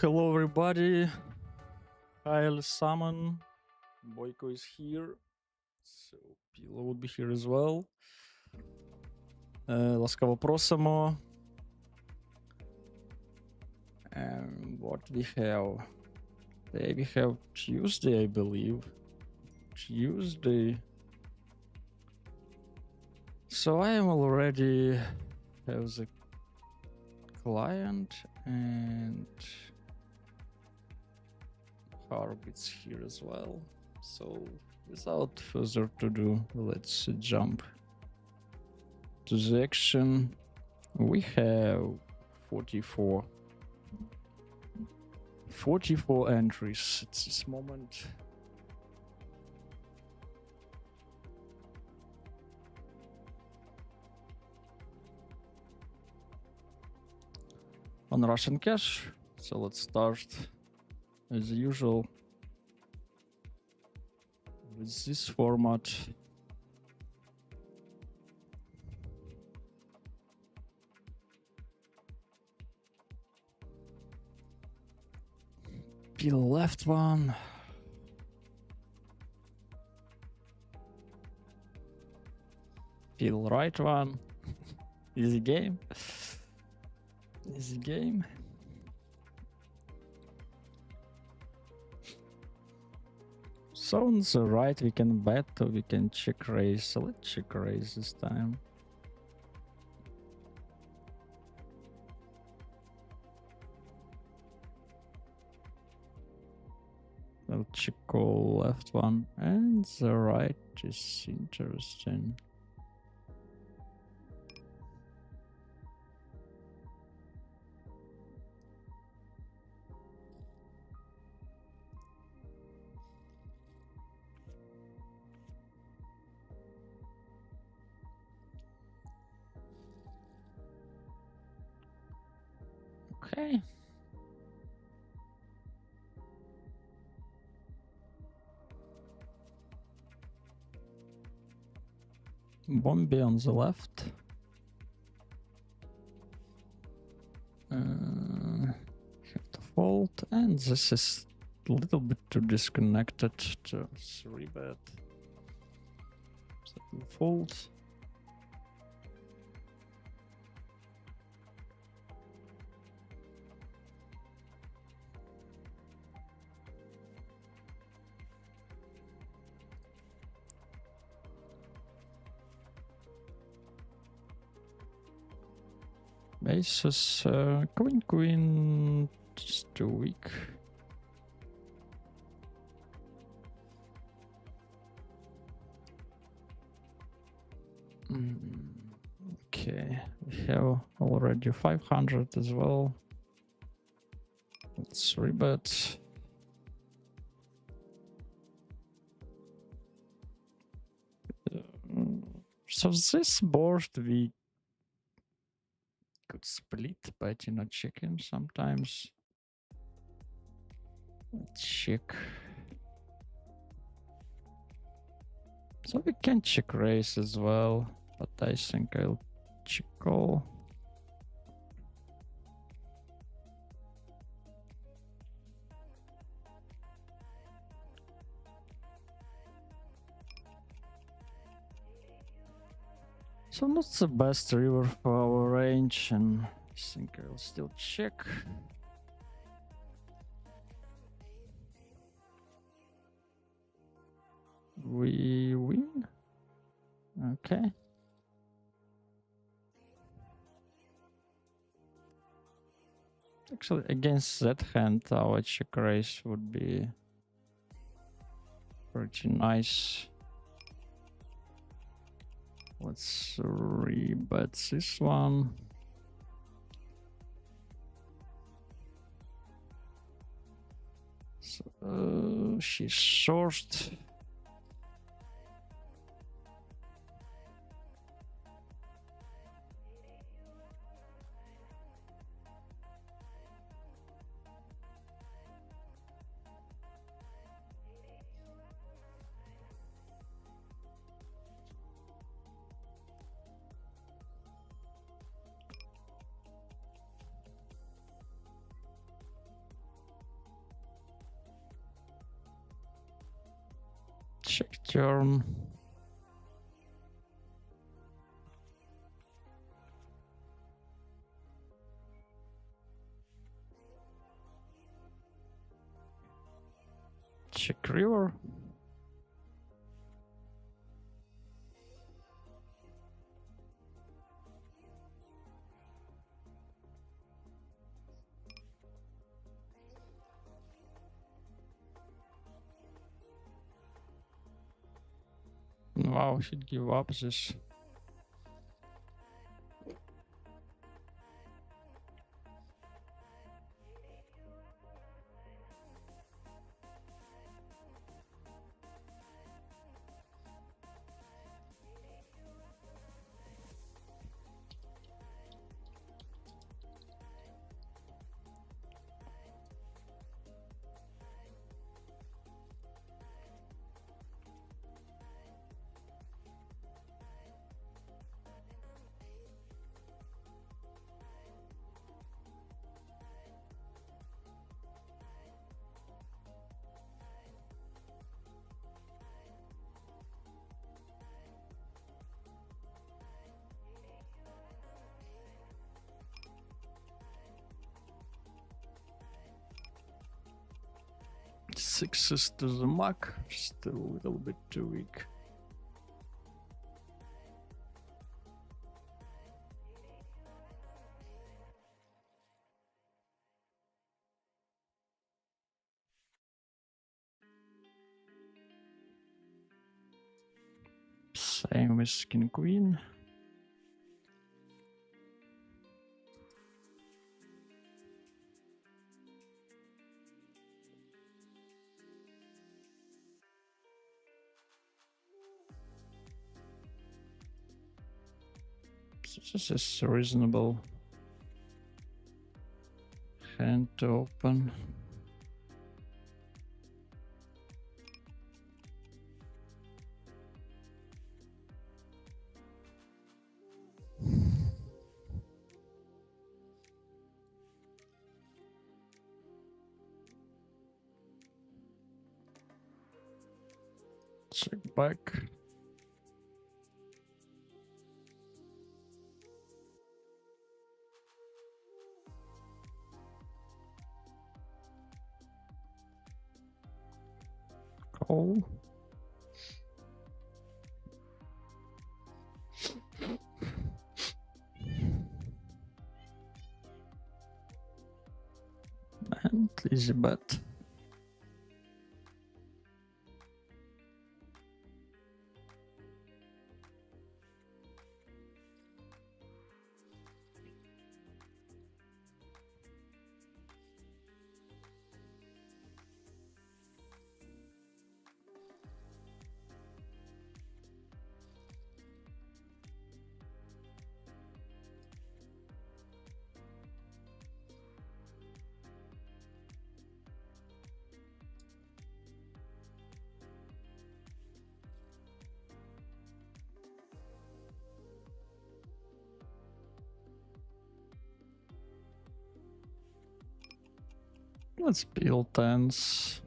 Hello, everybody. Kyle Salmon. Boyko is here. So, PLO would be here as well. Ласкаво просимо. And what we have? Today we have Tuesday, I believe. Tuesday. So I am already have the client and Harbit's here as well. So without further ado, let's jump to the action. We have 44 entries at this moment. On Russian Cash. So let's start as usual with this format. Peel left one. Peel right one. Easy game. Easy game. So on the right we can bet or we can check raise. So let's check raise this time. I'll check call left one and the right is interesting. Okay. Bombay on the left. Have to fold, and this is a little bit too disconnected to 3-bet. So we'll fold. Aces, queen, just too weak. Okay, we have already 500 as well. Let's rebet. So this board we could split, but not checking sometimes. Let's check. So we can check raise as well, but I think I'll check call. So not the best river for our range, and I think I'll still check. We win. Okay. Actually, against that hand, our check raise would be pretty nice. Let's rebet this one. So, she's short. Check turn. Check river. Wow, should give up this. Sixes to the muck, still a little bit too weak. Same with king queen. This is a reasonable hand to open. Check back. Call. And easy bet. Let's peel tens.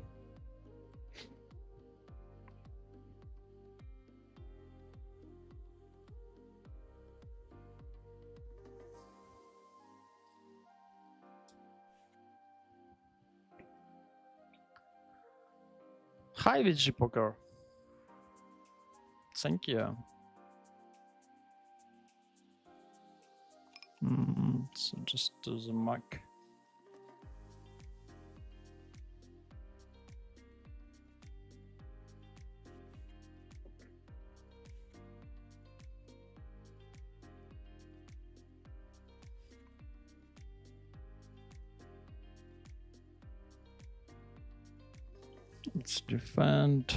Hi, VG Poker. Thank you. So just do the muck. Let's defend.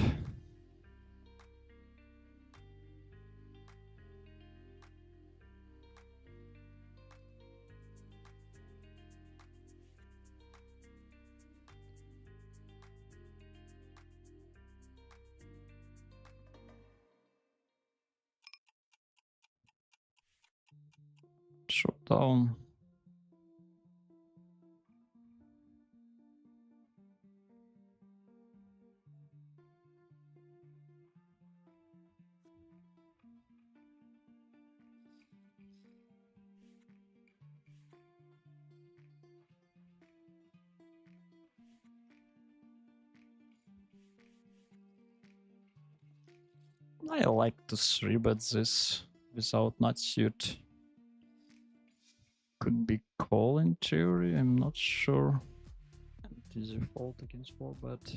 Showdown. I like to 3-bet this without nut suit. Could be call in theory, I'm not sure. It is a fault against 4-bet.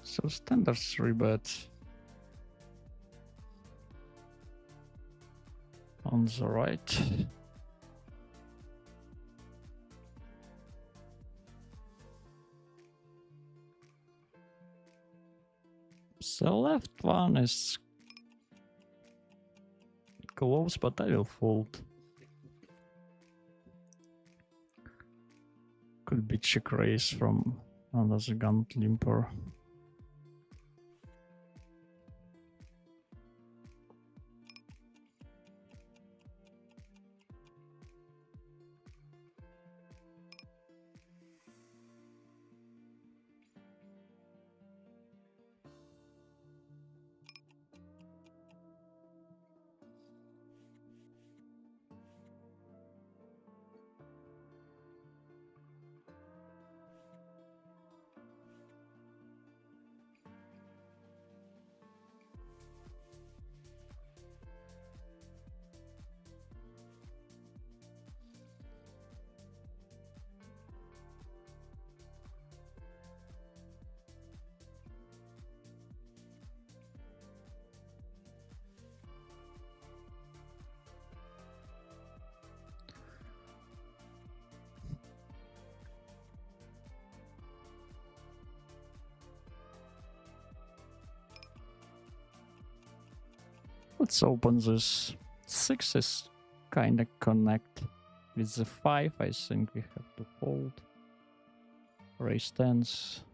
So standard 3-bet on the right. The left one is close, but I will fold. Could be check raise from another gun limper. Let's open this. 6 is kinda connect with the 5. I think we have to fold. Raise tens.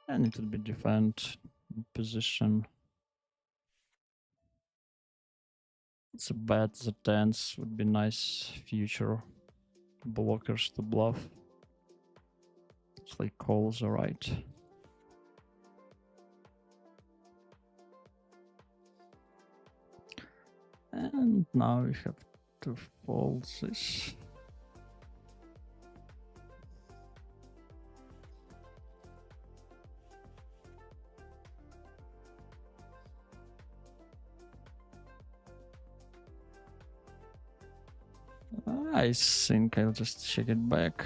And it will be defend position. It's a bet the tens would be nice future blockers to bluff. It's like calls are right. And now we have to fold this. I think I'll just check it back.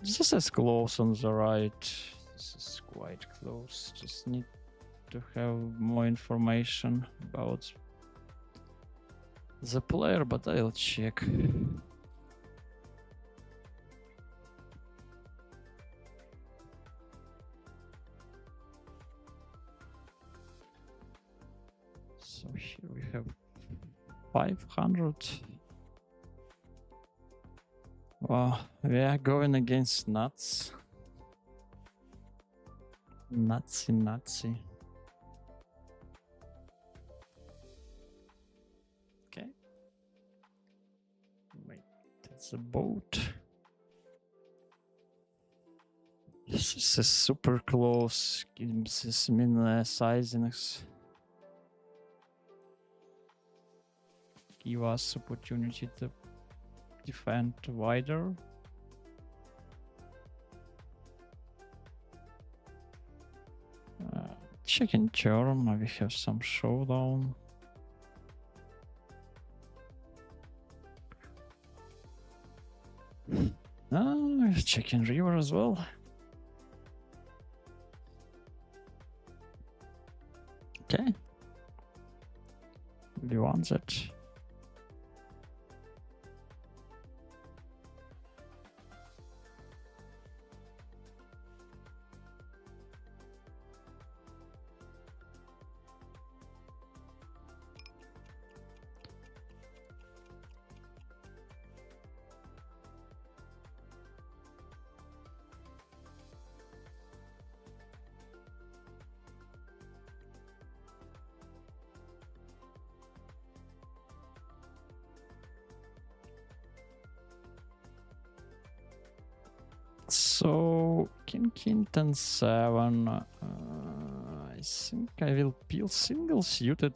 This is close on the right. This is quite close. Just need to have more information about the player, but I'll check. So here we have 500. Wow, we are going against nuts. Nutsy. Okay. Wait, that's a boat. This is super close. Gives this min sizings. Give us opportunity to defend wider. Checking turn, we have some showdown. checking river as well. Okay. We want that. So King 10-7. I think I will peel single suited.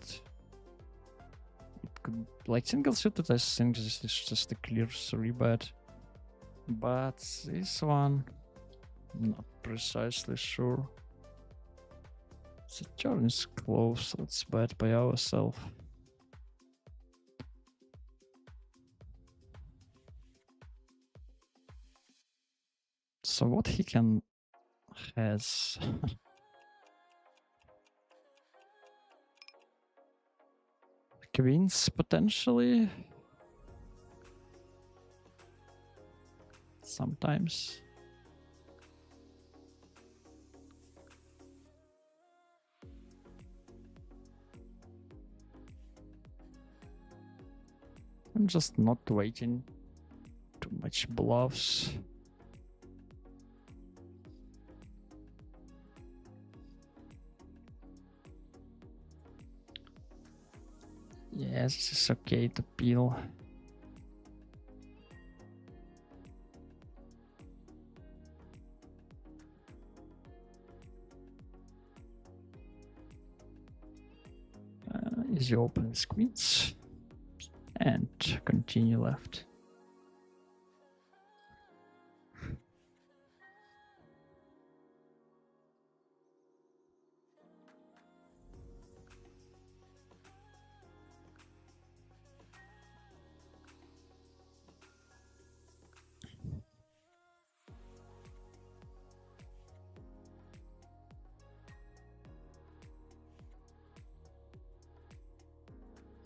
It could, like single suited, I think this is just a clear 3-bet. But this one, not precisely sure. The turn is close. Let's bet by ourselves. So what he can has queens potentially. Sometimes. I'm just not waiting too much bluffs. Yes, this is okay to peel. Easy open with queens and continue left.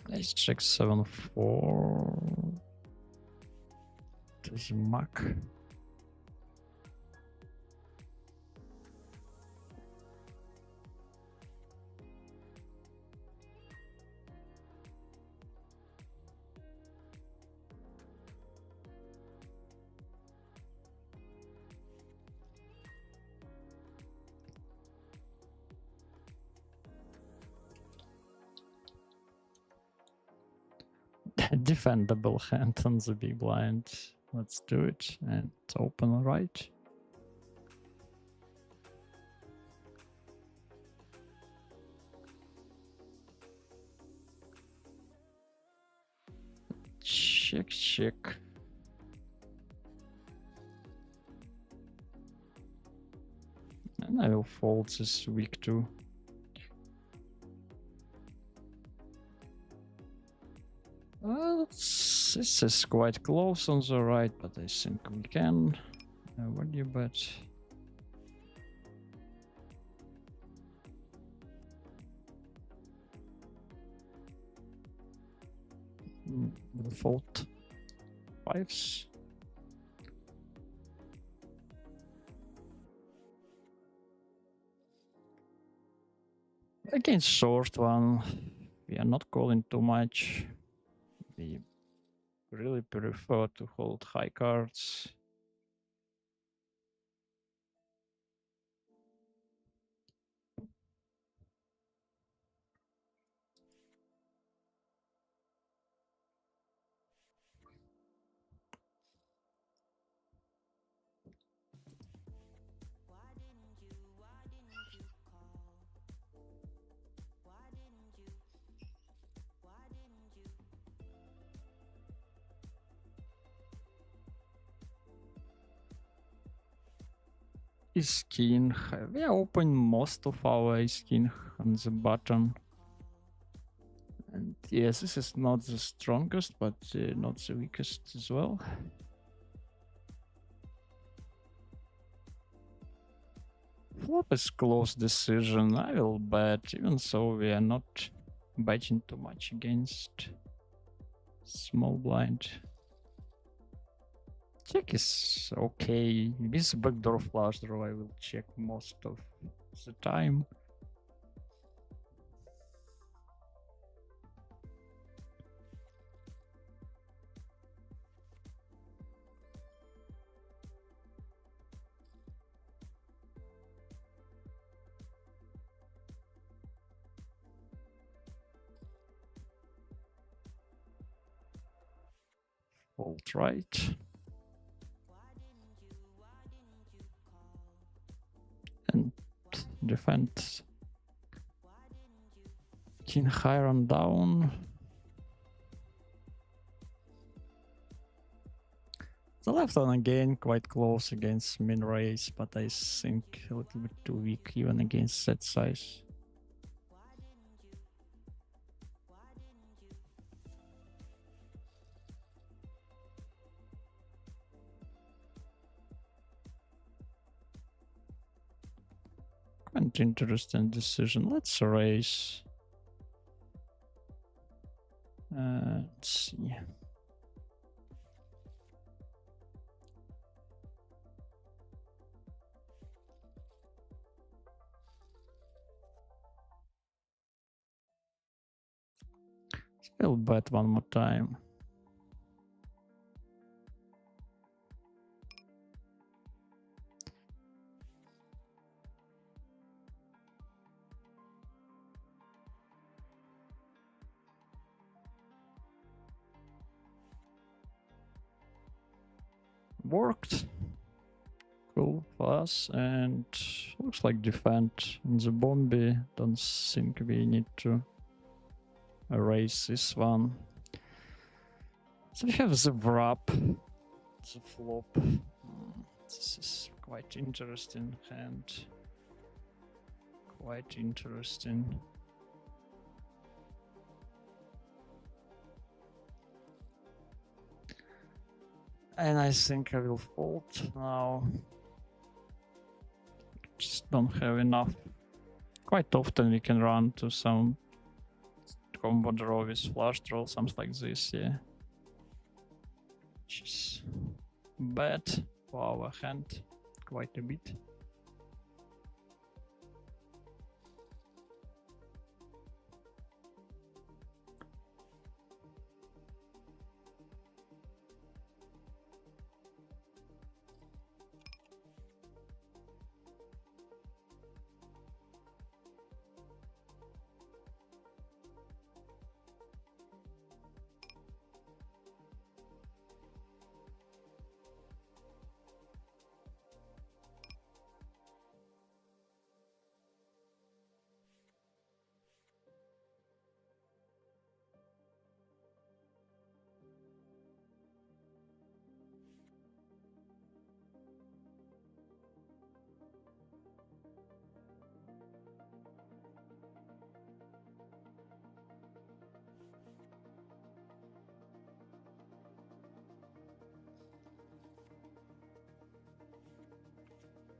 Let's check 7-4. Does he muck? Defendable hand on the big blind. Let's do it and open right. Check, check. And I will fold this week too. This is quite close on the right, but I think we can. What do you bet? Default fives. Against short one, we are not calling too much. We really prefer to hold high cards. Ace king. We open most of our ace king on the bottom. And yes, this is not the strongest, but not the weakest as well. Flop is close decision. I will bet, even so we are not betting too much against small blind. Check is okay. This backdoor flush draw I will check most of the time. Fold right. And defend. King higher and down. The left one again quite close against min raise, but I think a little bit too weak even against that size. Quite interesting decision. Let's raise. Let's see. I'll bet one more time. Worked. Cool for us, and looks like defend on the Bombi. Don't think we need to erase this one. So we have the wrap, the flop. This is quite interesting hand. Quite interesting. And I think I will fold now. Just don't have enough. Quite often we can run to some combo draw with flush draw, something like this, yeah. Which is bad for our hand, quite a bit.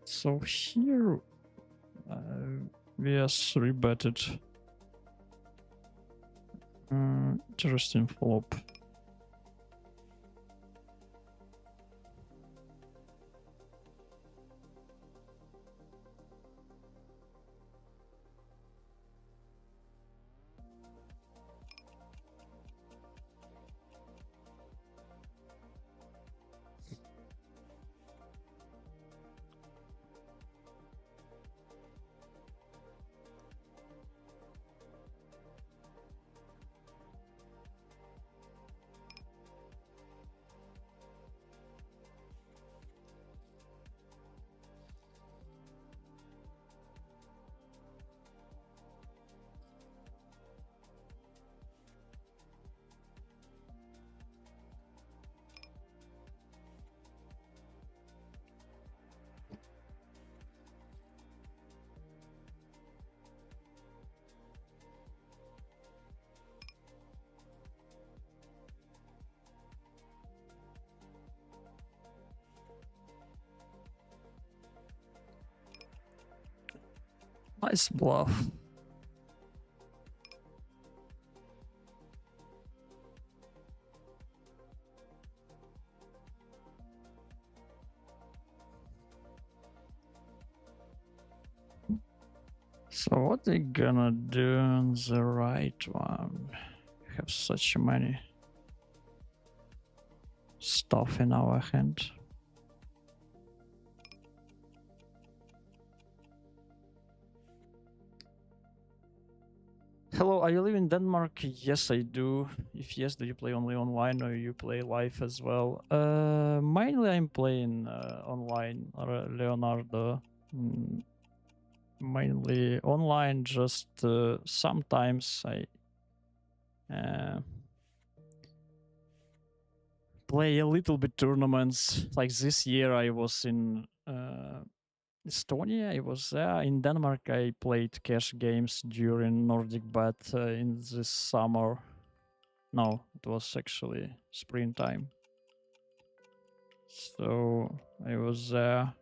So here we are 3-betted. Interesting flop. Nice bluff. So what they gonna do on the right one? We have such many stuff in our hand. Hello, are you live in Denmark? Yes, I do. If yes, do you play only online or you play live as well? Mainly I'm playing online, Leonardo. Mainly online, just sometimes I play a little bit tournaments. Like this year I was in Estonia, I was there. In Denmark, I played cash games during Nordic Bet in this summer. No, it was actually springtime. So I was there.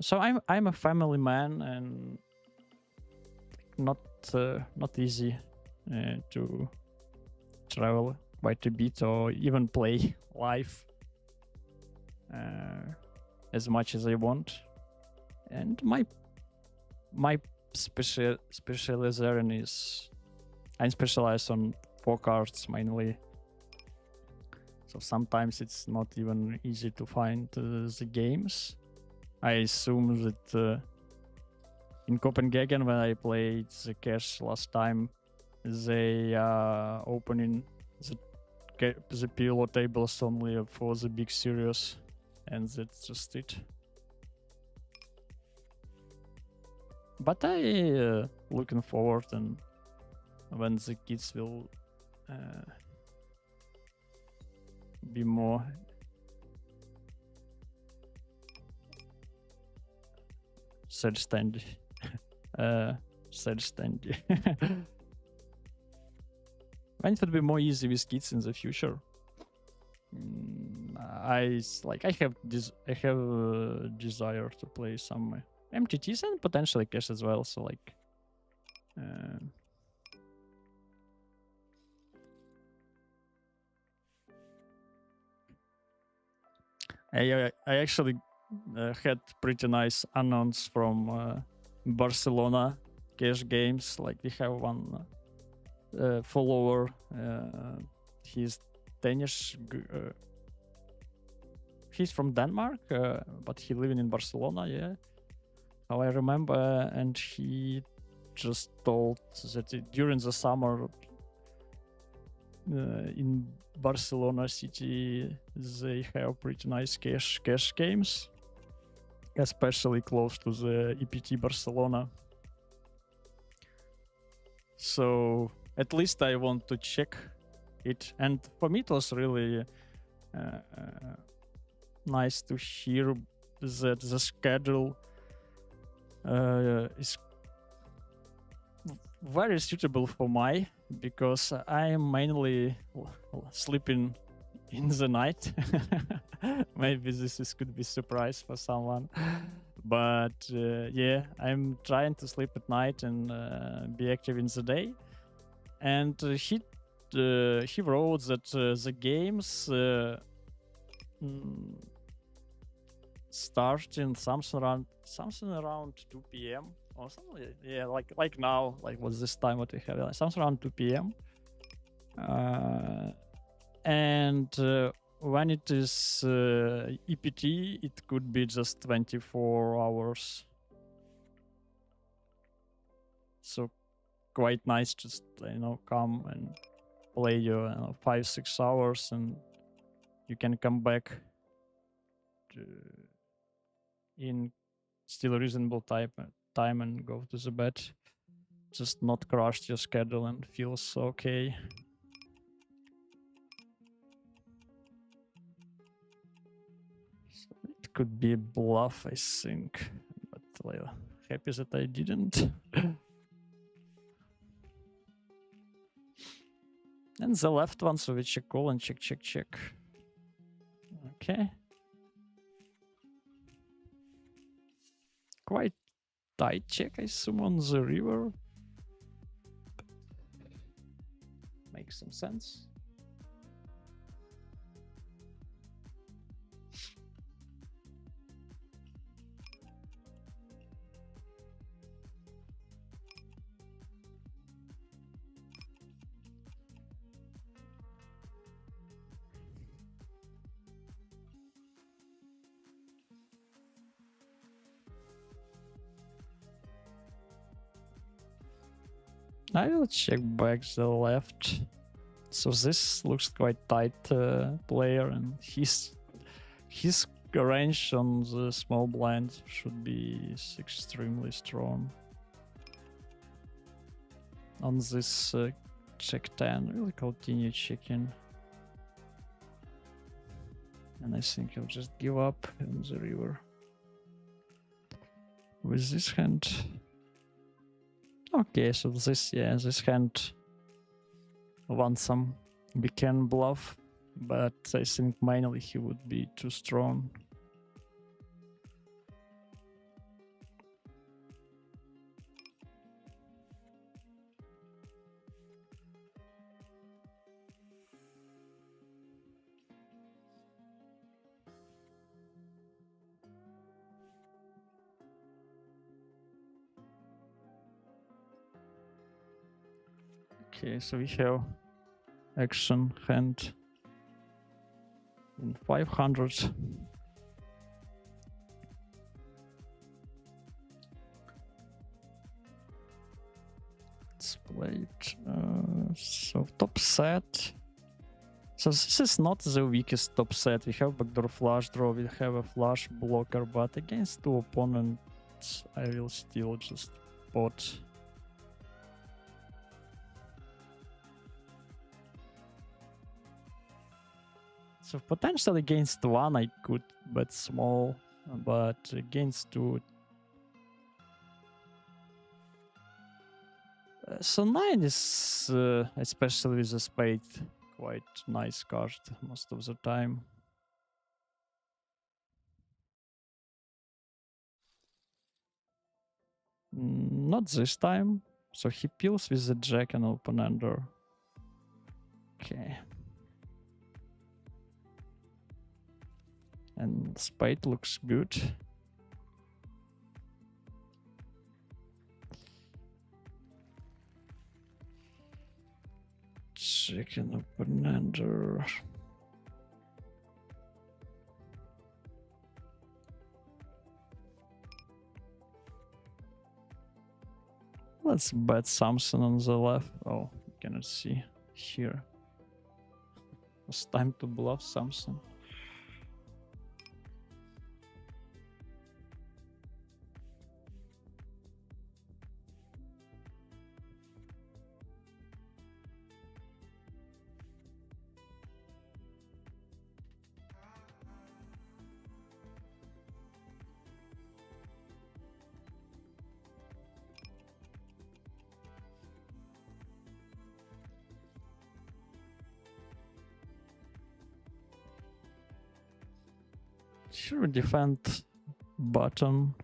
So I'm a family man and not easy to travel quite a bit or even play live as much as I want. And my specialization is I'm specialized on 4 cards mainly. So sometimes it's not even easy to find the games. I assume that in Copenhagen when I played the cash last time, they are opening the PLO tables only for the big series, and that's just it. But I looking forward and when the kids will be more selvständig. Selvständig. When it would be more easy with kids in the future. I have a desire to play some MTTs and potentially cash as well. So like, I actually had pretty nice announce from Barcelona cash games. Like we have one follower. He's Danish. He's from Denmark, but he living in Barcelona. Yeah, how I remember, and he just told that during the summer in Barcelona city they have pretty nice cash games, especially close to the EPT Barcelona. So at least I want to check it, and for me it was really nice to hear that the schedule is very suitable for my, because I am mainly sleeping in the night. Maybe this could be a surprise for someone, but yeah, I'm trying to sleep at night and be active in the day. And he wrote that the games starting something around 2 p.m. or something. Yeah, like now, like what's this time what we have? Like something around 2 p.m. And when it is EPT, it could be just 24 hours. So quite nice, just come and play your 5-6 hours, and you can come back in still reasonable time and go to the bed. Just not crush your schedule and feels okay. So it could be a bluff, I think, but happy that I didn't. And the left one, so we check call and check. Okay. quite tight check, I assume, on the river. Makes some sense. I will check back the left. So this looks quite tight player, and his range on the small blind should be extremely strong. On this check 10, we'll continue checking. And I think I'll just give up in the river. With this hand. Okay, so this hand wants some weekend bluff, but I think mainly he would be too strong. Okay, so we have action hand in 500. Let's play it. So top set. So this is not the weakest top set. We have backdoor flush draw, we have a flush blocker, but against two opponents, I will still just pot. So potentially against one I could bet small, but against two. So 9 is, especially with a spade, quite nice card most of the time. Not this time. So he peels with the jack and open ender. Okay. And spade looks good. Check and open ender. Let's bet something on the left. Oh, you cannot see here. It's time to bluff something. Should we defend bottom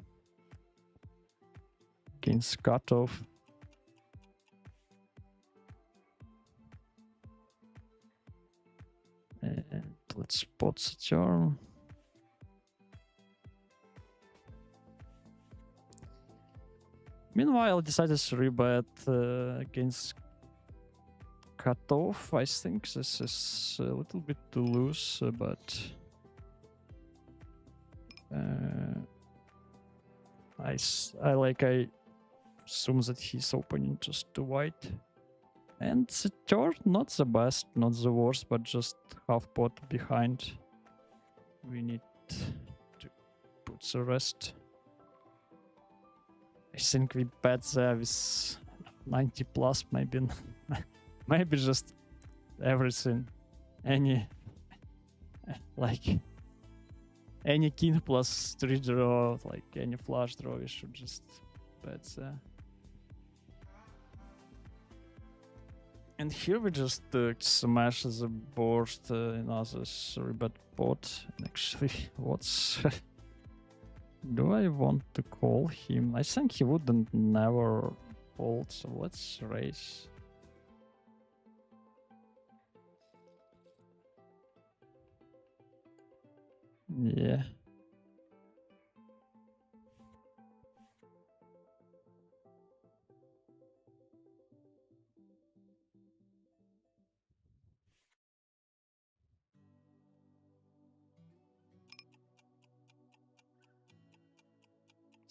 against cutoff? And let's pot the turn. Meanwhile, I decided to rebet against cutoff. I think this is a little bit too loose, but I assume that he's opening just to white. And the turn, not the best, not the worst, but just half pot behind. We need to put the rest. I think we bet there with 90 plus, maybe, maybe just everything. Any, like, any king plus 3 draw, like any flush draw, we should just bet there. And here we just smash the board in other 3-bet pot. And actually, what's Do I want to call him? I think he wouldn't never fold, so let's raise. Yeah.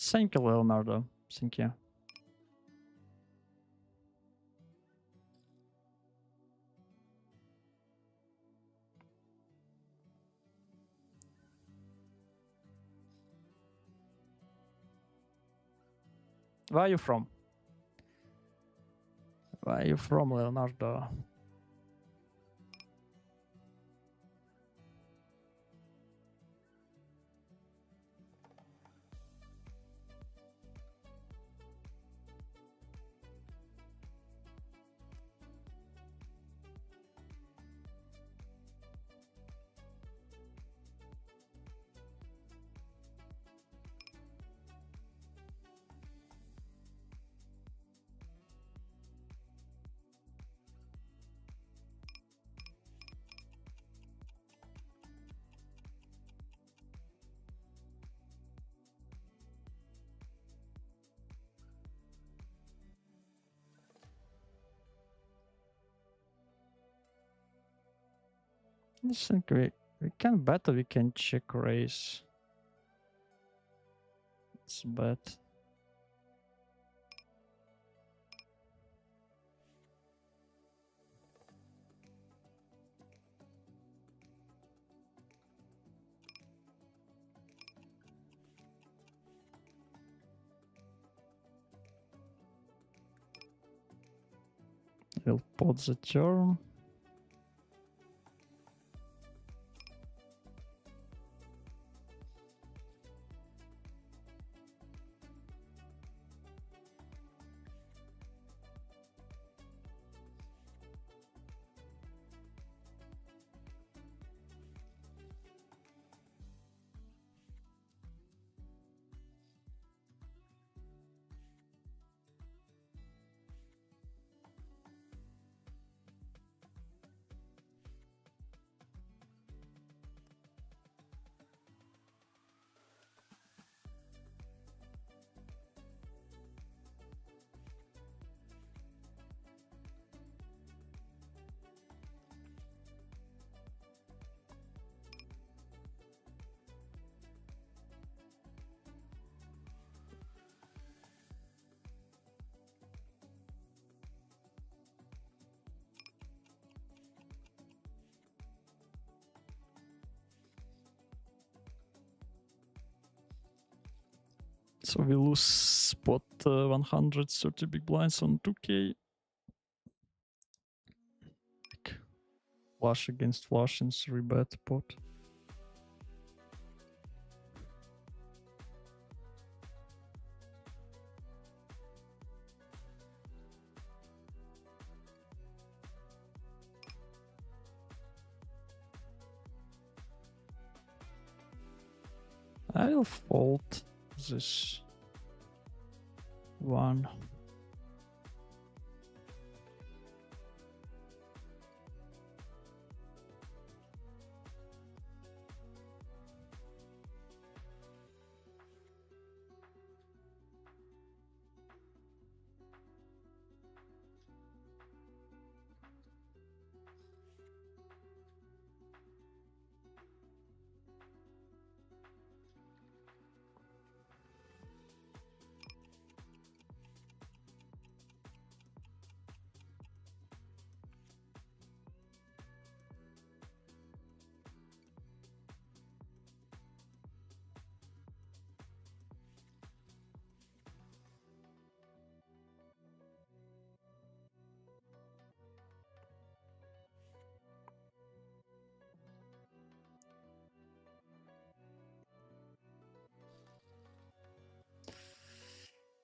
Thank you, Leonardo. Thank you. Where are you from? Where are you from, Leonardo? I think we can bet or we can check raise. It's bet. We'll pot the turn. So we lose spot 130 big blinds on 2k. Flush against flush in 3-bet pot. I'll fold this one.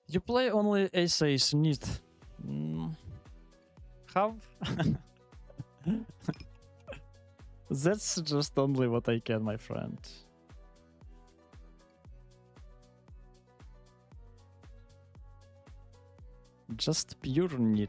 You play only ace need. How? That's just only what I can, my friend. Just pure need.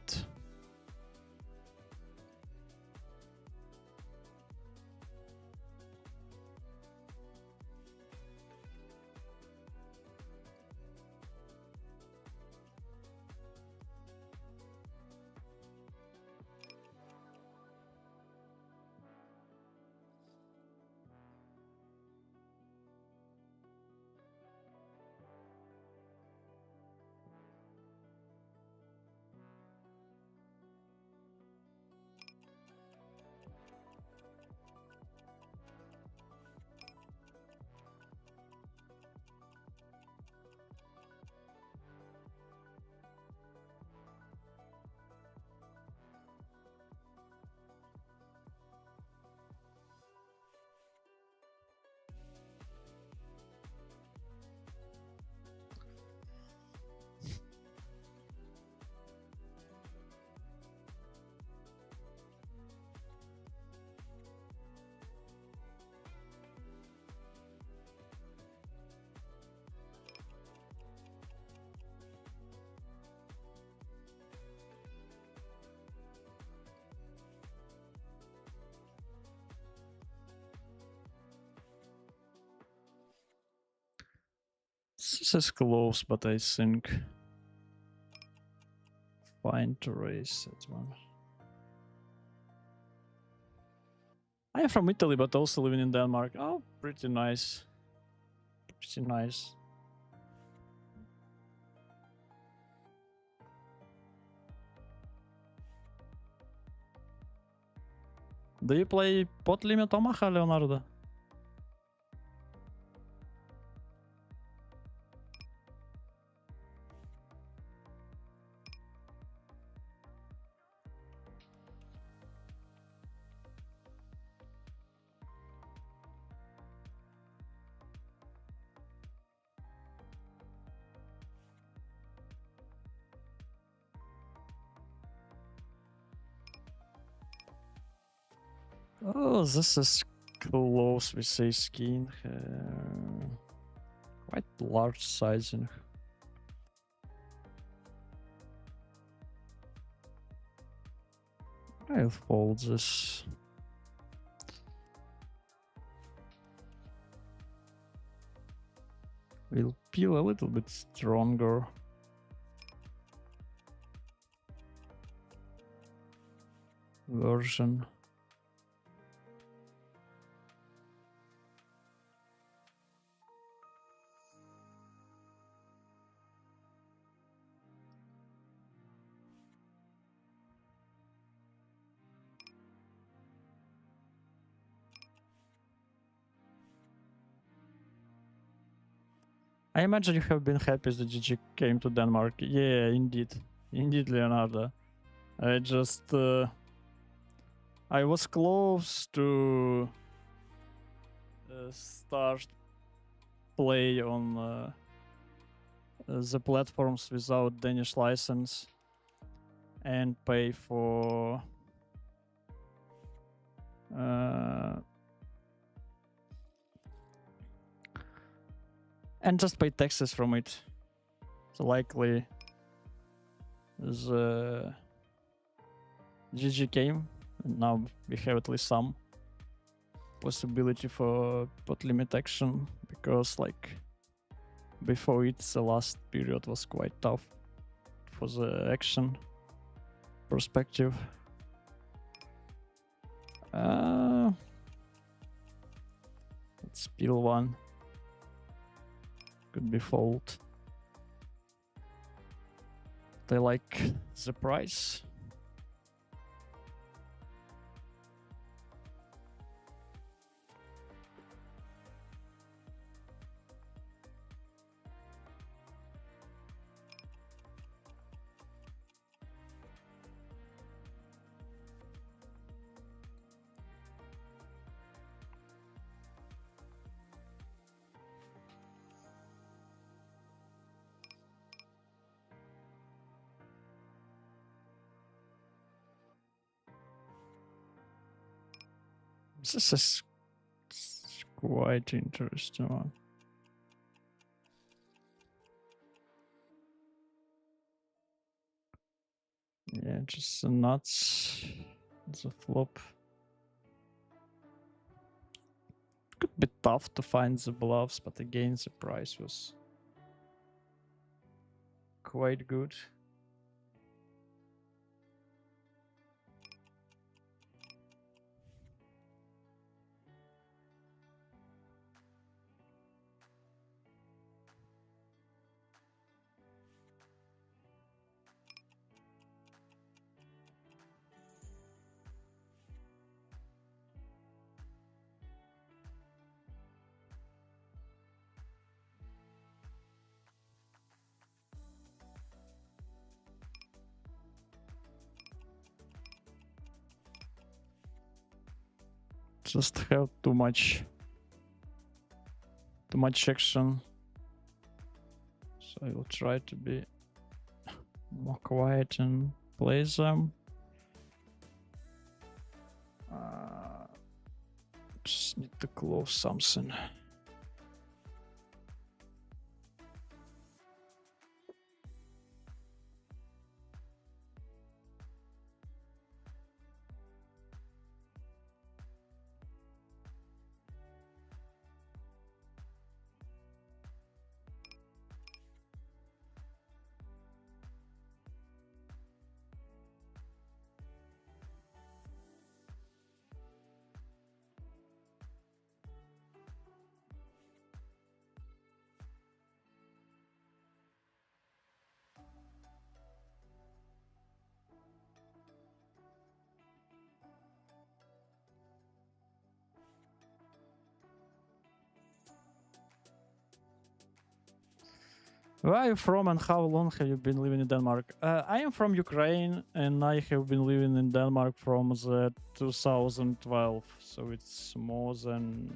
This is close, but I think fine to raise that one. I am from Italy, but also living in Denmark. Oh, pretty nice. Pretty nice. Do you play pot limit Omaha, Leonardo? Oh, this is close with a skin. Quite large sizing. I'll fold this. We'll peel a little bit stronger. Version. I imagine you have been happy that GG came to Denmark. Yeah, indeed. Indeed, Leonardo. I just... I was close to start play on the platforms without Danish license and pay for and just pay taxes from it. So likely the GG came, and now we have at least some possibility for pot limit action, because like before it, the last period was quite tough for the action perspective. Let's peel one. Could be fold. They like the price. This is quite interesting one. Yeah, just the nuts. It's a flop. Could be tough to find the bluffs, but again, the price was quite good. Just have too much action. So I will try to be more quiet and play them. Just need to close something. Where are you from and how long have you been living in Denmark? I am from Ukraine and I have been living in Denmark from the 2012, so it's more than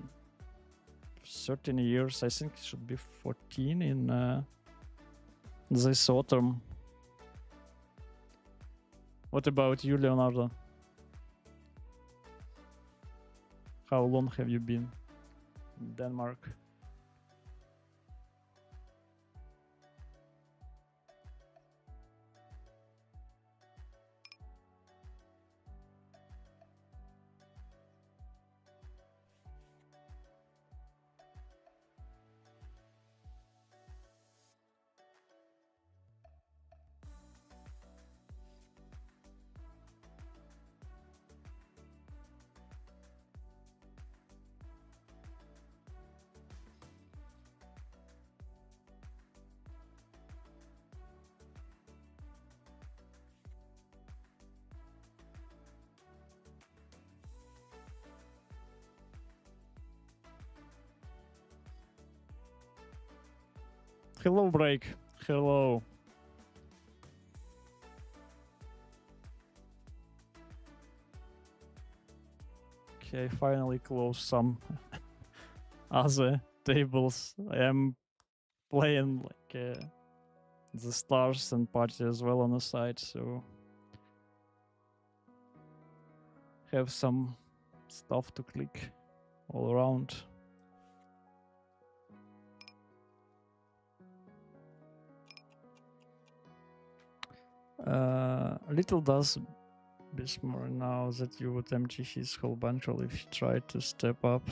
13 years. I think it should be 14 in this autumn. What about you, Leonardo? How long have you been in Denmark? Hello, Break. Hello. Okay, finally close some other tables. I am playing like the stars and party as well on the side, so have some stuff to click all around. Little does Bismarck now that you would empty his whole bankroll if he tried to step up.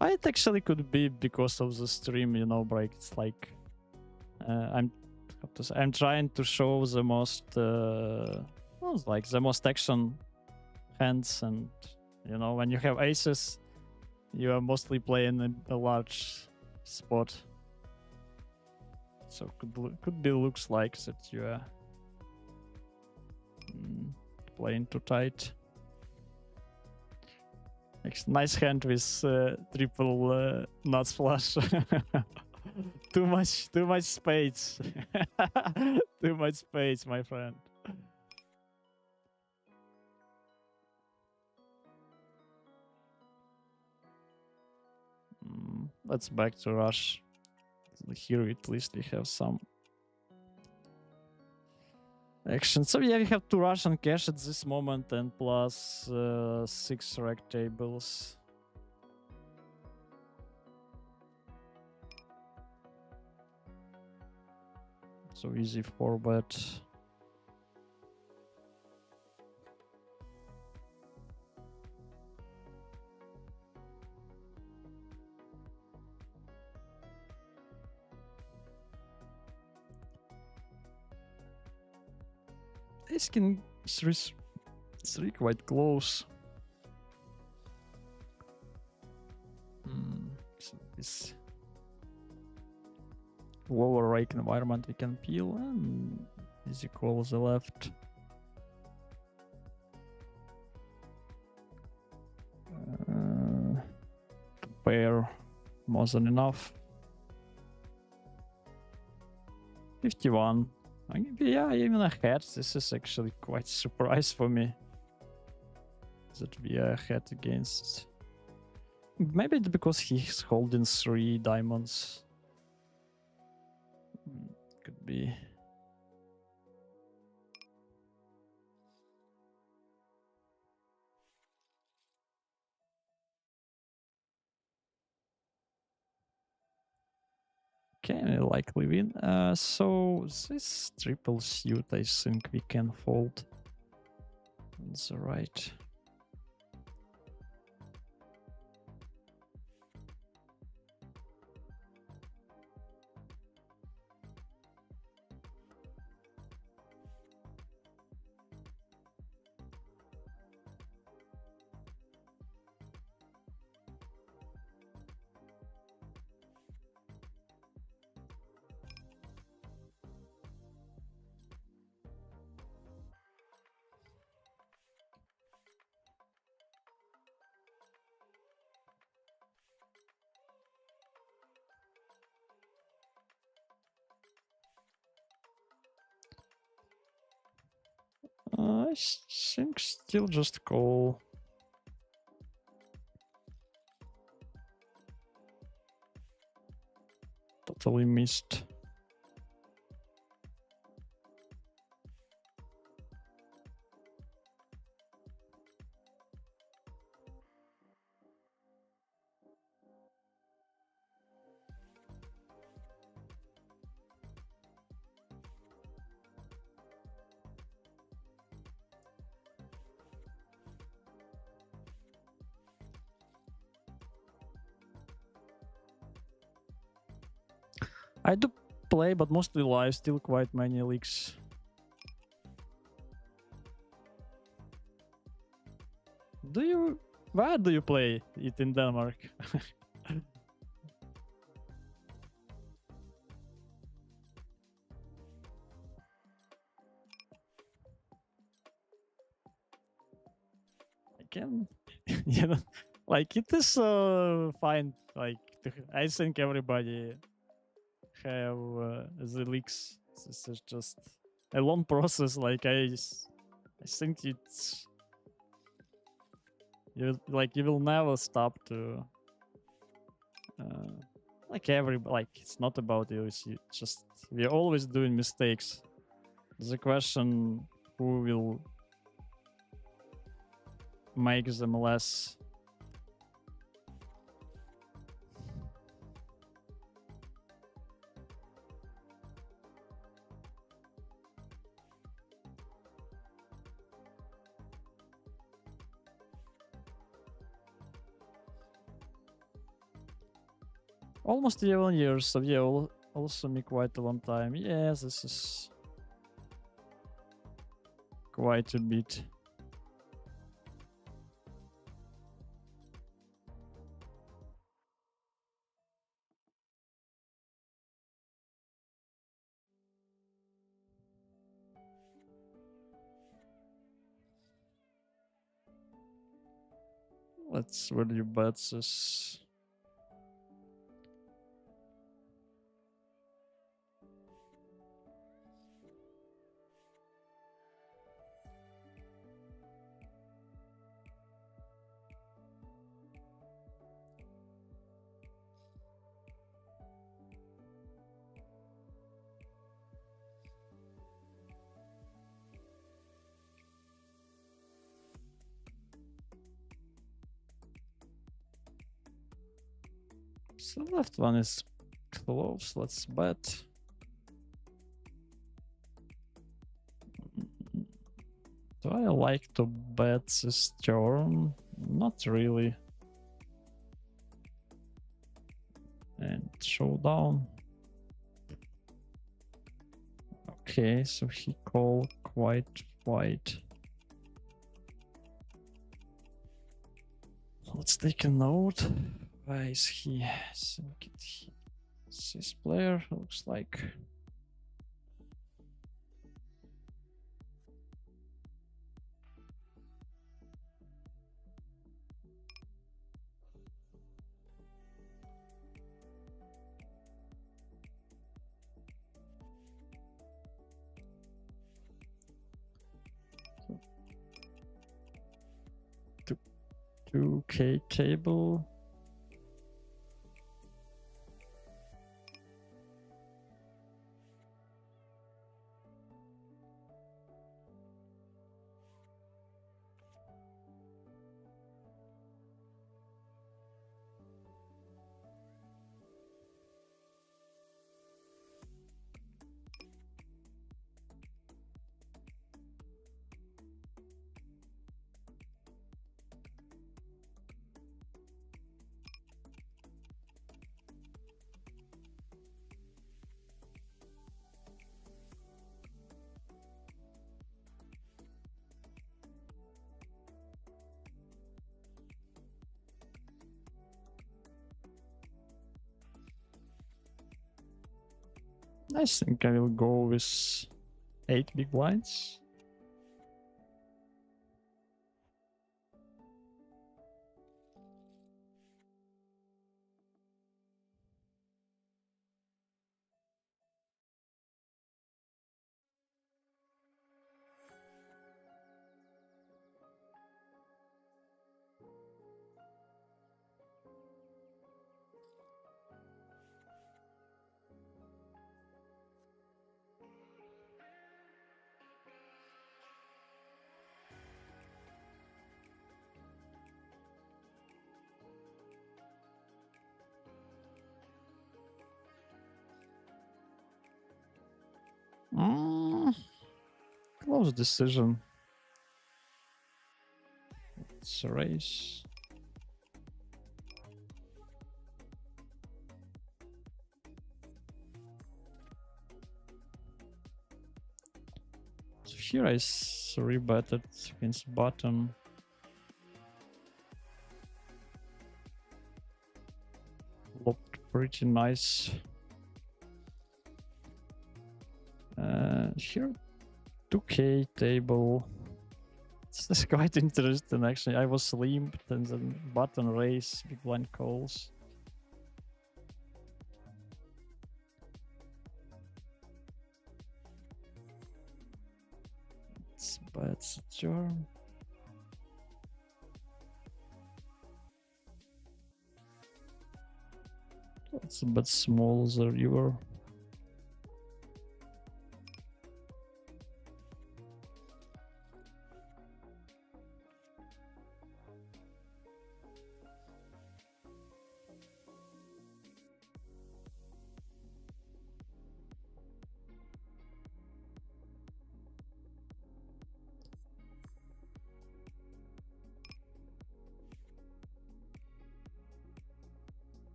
It actually could be because of the stream, you know, Break. It's like I'm trying to show the most like the most action hands, and you know, when you have aces, you are mostly playing in a large spot. So could be looks like that you are playing too tight. Nice hand with triple nuts flush. Too much spades. Too much spades, my friend. Let's back to rush. Here at least we have some action. So yeah, we have 2 Russian cash at this moment and plus 6 rec tables. So easy 4-bet. Ace king 3 quite close. So this lower rake environment we can peel and easy call the left. Pair more than enough. 51. Yeah, even ahead. This is actually quite a surprise for me that we are ahead against. Maybe it's because he's holding 3 diamonds. Could be. Okay, we likely win. So this triple suit, I think we can fold. That's right. I think still just call. Totally missed. I do play, but mostly live, still quite many leaks. Where do you play it in Denmark? I can, you know, like it is fine. Like I think everybody have the leaks. This is just a long process. Like I think it's you will never stop to like it's not about you. It's just we're always doing mistakes. The question who will make them less. Almost 11 years, so yeah, also me quite a long time. Yes, this is quite a bit. Let's value bet this. So left one is close. Let's bet. Do I like to bet this turn? Not really. And showdown. Okay, so he called quite wide. Let's take a note. Why is he? This player looks like. So, 2K table. I think I will go with 8 big blinds. Close decision. It's a race. So here I rebetted against bottom. Looked pretty nice. Here 2K table. This is quite interesting actually. I was limped and then button race, big blind calls. It's bad turn. It's a bit small the river.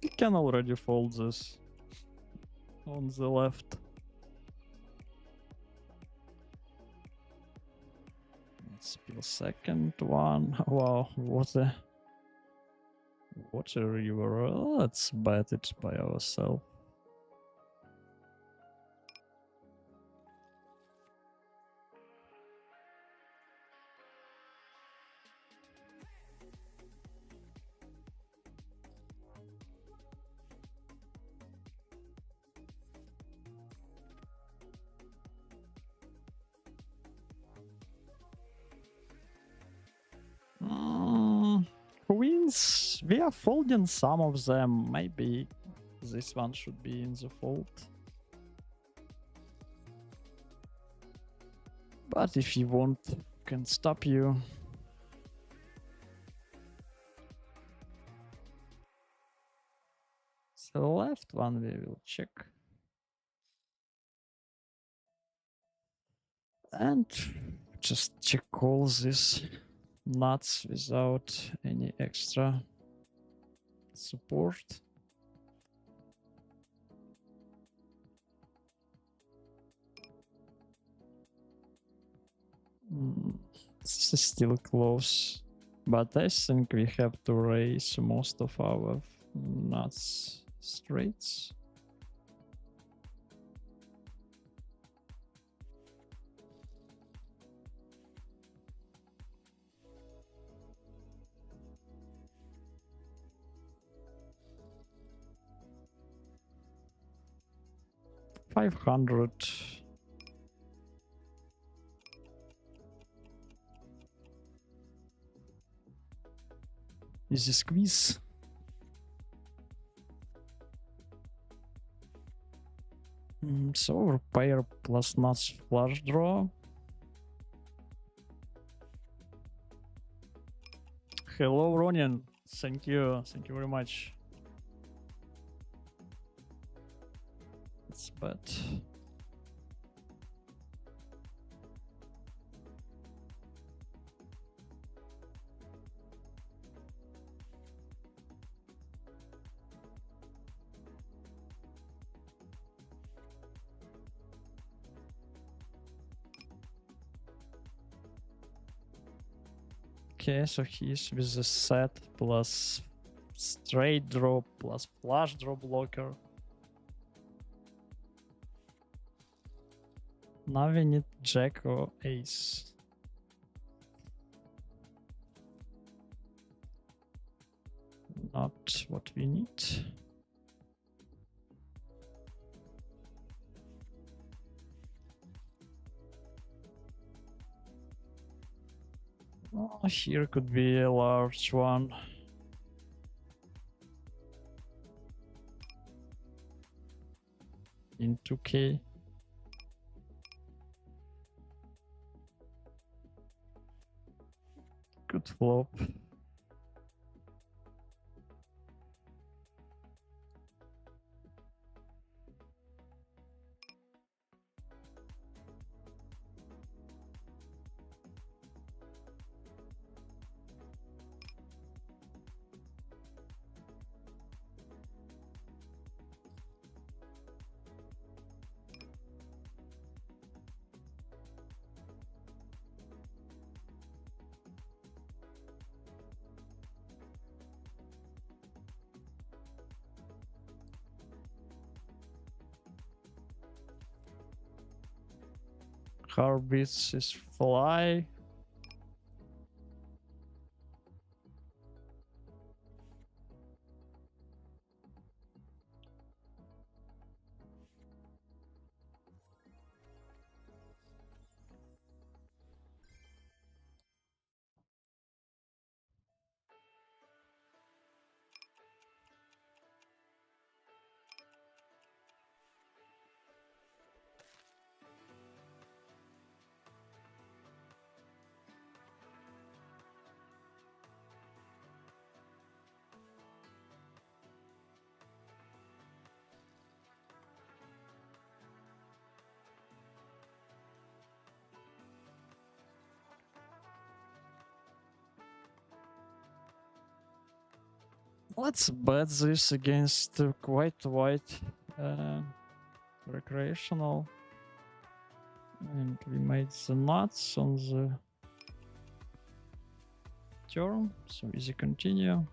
You can already fold this on the left. Let's peel second one. Wow, what a river. Oh, let's bet it by ourselves. Queens, we are folding some of them. Maybe this one should be in the fold. But if you want, can stop you. The left one we will check. And just check all these nuts without any extra support. This is still close, but I think we have to raise most of our nuts straights. $500. Easy squeeze. So repair plus nuts flush draw. Hello, Ronin. Thank you. Thank you very much. It's bad. Okay, so he's with the set plus straight draw plus flush draw blocker. Now we need jack or ace. Not what we need. Oh, here could be a large one. In 2K. Good flop. Heartbeats is fly. Let's bet this against quite white recreational. And we made the nuts on the turn, so easy continue.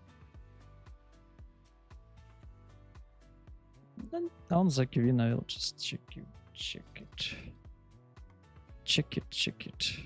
Then on the queen I will just check it. Check it.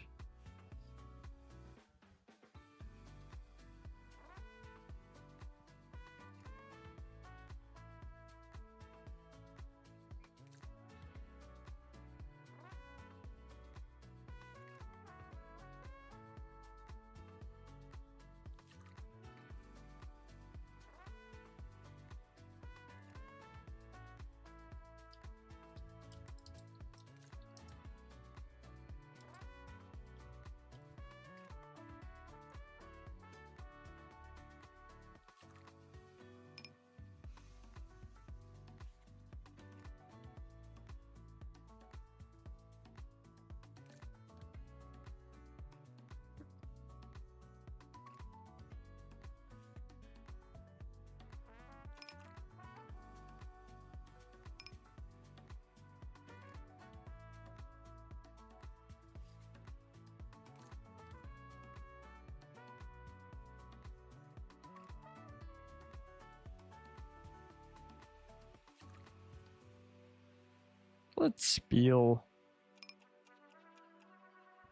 Let's peel.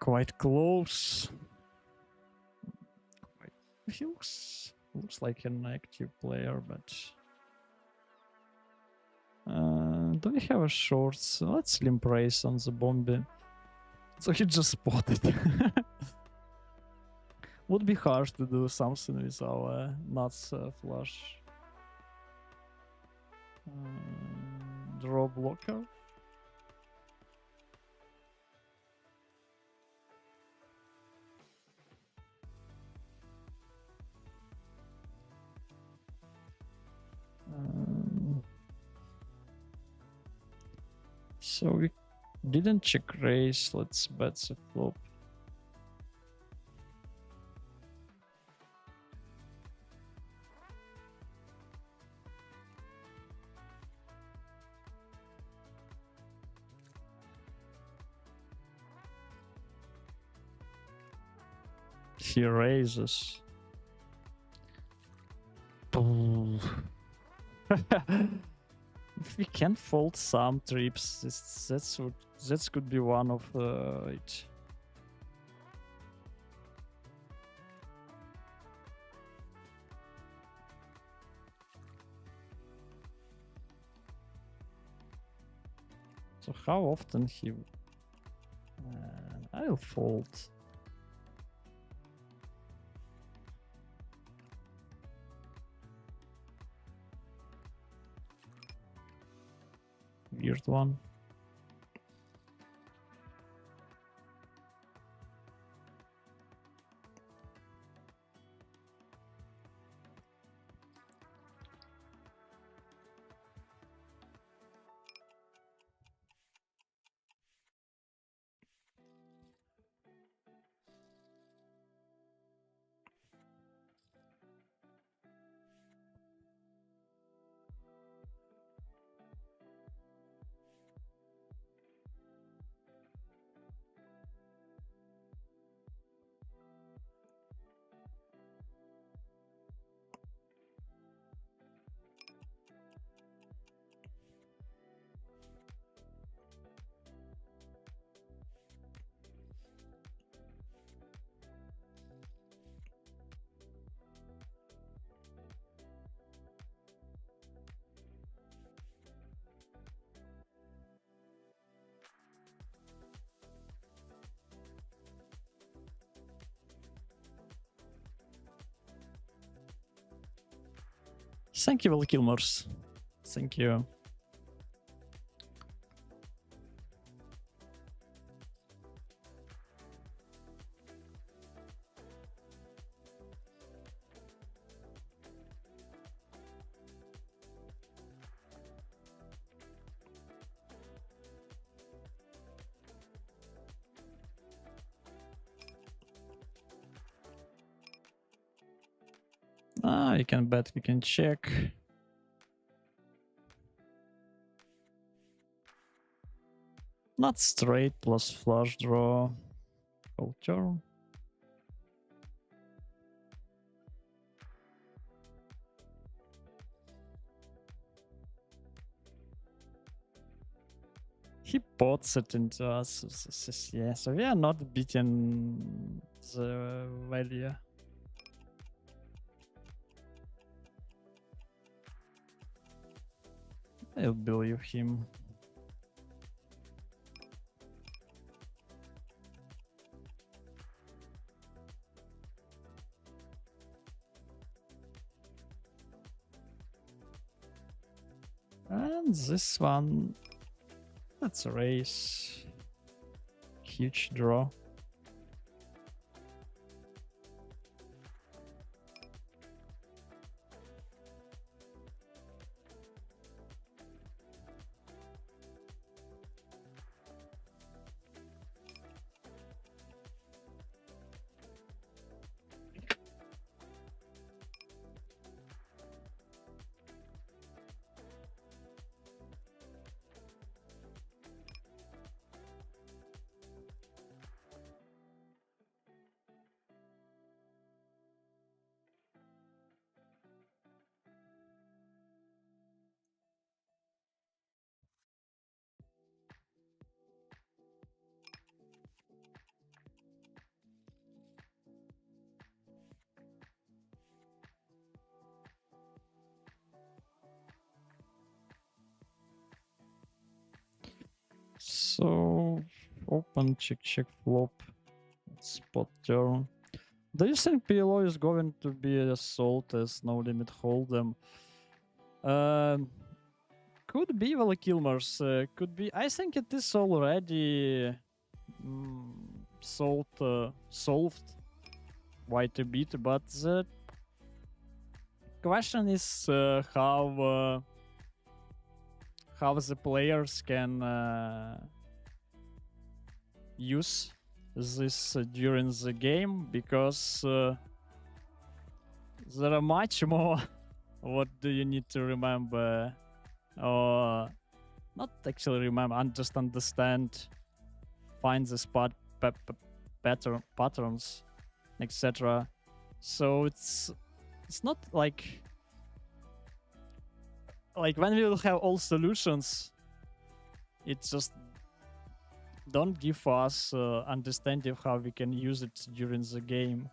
Quite close. He looks like an active player, but do we have a shorts? Let's limp race on the Bombi. So he just spotted. Would be hard to do something with our nuts flush. Draw blocker. So we didn't check raise. Let's bet the flop. He raises. If we can fold some trips, that could be one of it. So how often he? I'll fold. Weird one. Thank you, Will Kilmers. Thank you. You can bet, we can check. Not straight plus flush draw. Whole turn. He pots it into us. Yeah, so we are not beating the value. I'll believe him. And this one, let's raise. Huge draw. So open, check, flop, spot turn. Do you think PLO is going to be as sold as no limit hold'em? Could be Kilmers. Could be. I think it is already solved quite a bit, but the question is how the players can use this during the game, because there are much more. What do you need to remember, or not actually remember, just understand, find the spot patterns, etc. So it's not like when we will have all solutions, it just don't give us understanding of how we can use it during the game.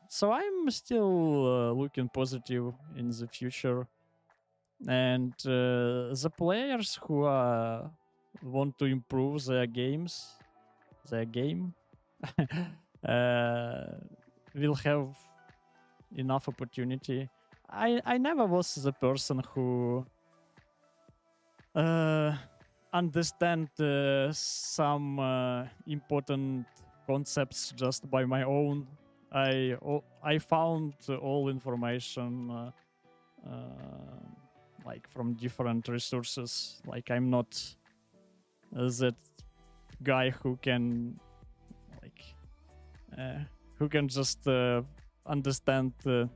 So I'm still looking positive in the future, and the players who want to improve their game will have enough opportunity. I never was the person who understand some important concepts just by my own. I found all information like from different resources. Like I'm not that guy who can just understand the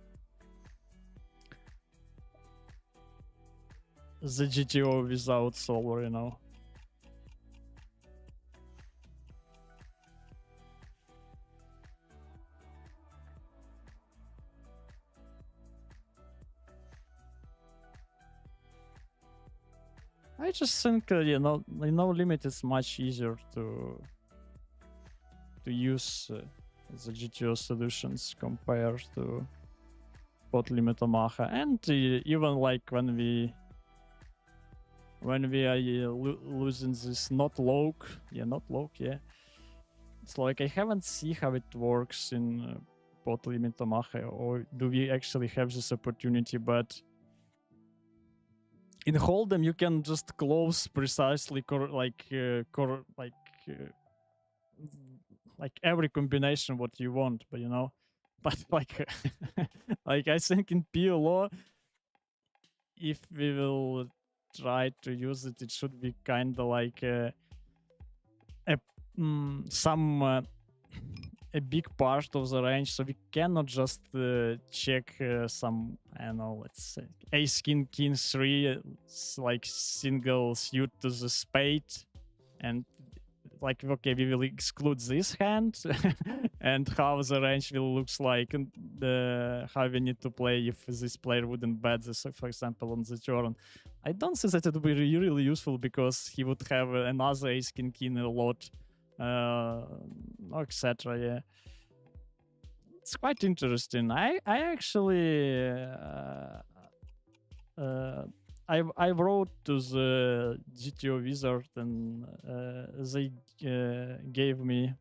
GTO without solver, you know. I just think no limit is much easier to use the GTO solutions compared to spot limit Omaha, and even like when we are losing this not lock, it's like I haven't seen how it works in spot limit Omaha, or do we actually have this opportunity, but in Hold'em, you can just close precisely like every combination what you want, but you know, but like like I think in PLO, if we will try to use it, it should be kind of like a big part of the range, so we cannot just check some, I don't know, let's say ace king 3 like single suit to the spade, and like, okay, we will exclude this hand and how the range will looks like, and how we need to play if this player wouldn't bet this, for example, on the turn. I don't think that it would be really useful, because he would have another ace king a lot, etc. Yeah, it's quite interesting. I actually I wrote to the GTO wizard, and they gave me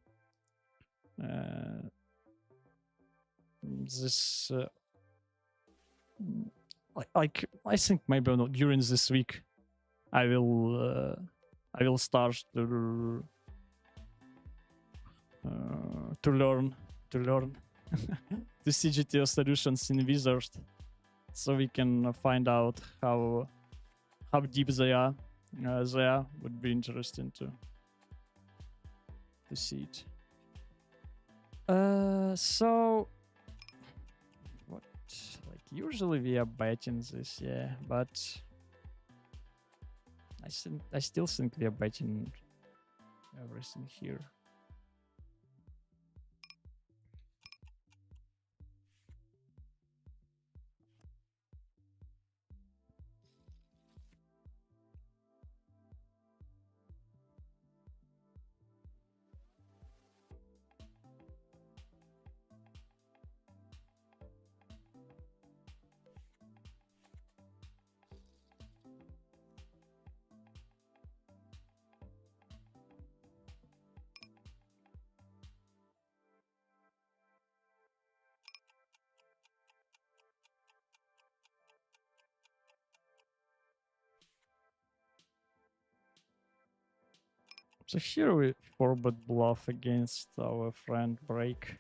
this like I think maybe not during this week I will start to learn the CGTO solutions in Wizard, so we can find out how deep they are. There would be interesting to see it. So what? Like usually we are betting this, yeah, but I still think we are betting everything here. So here we 4-bet bluff against our friend Break.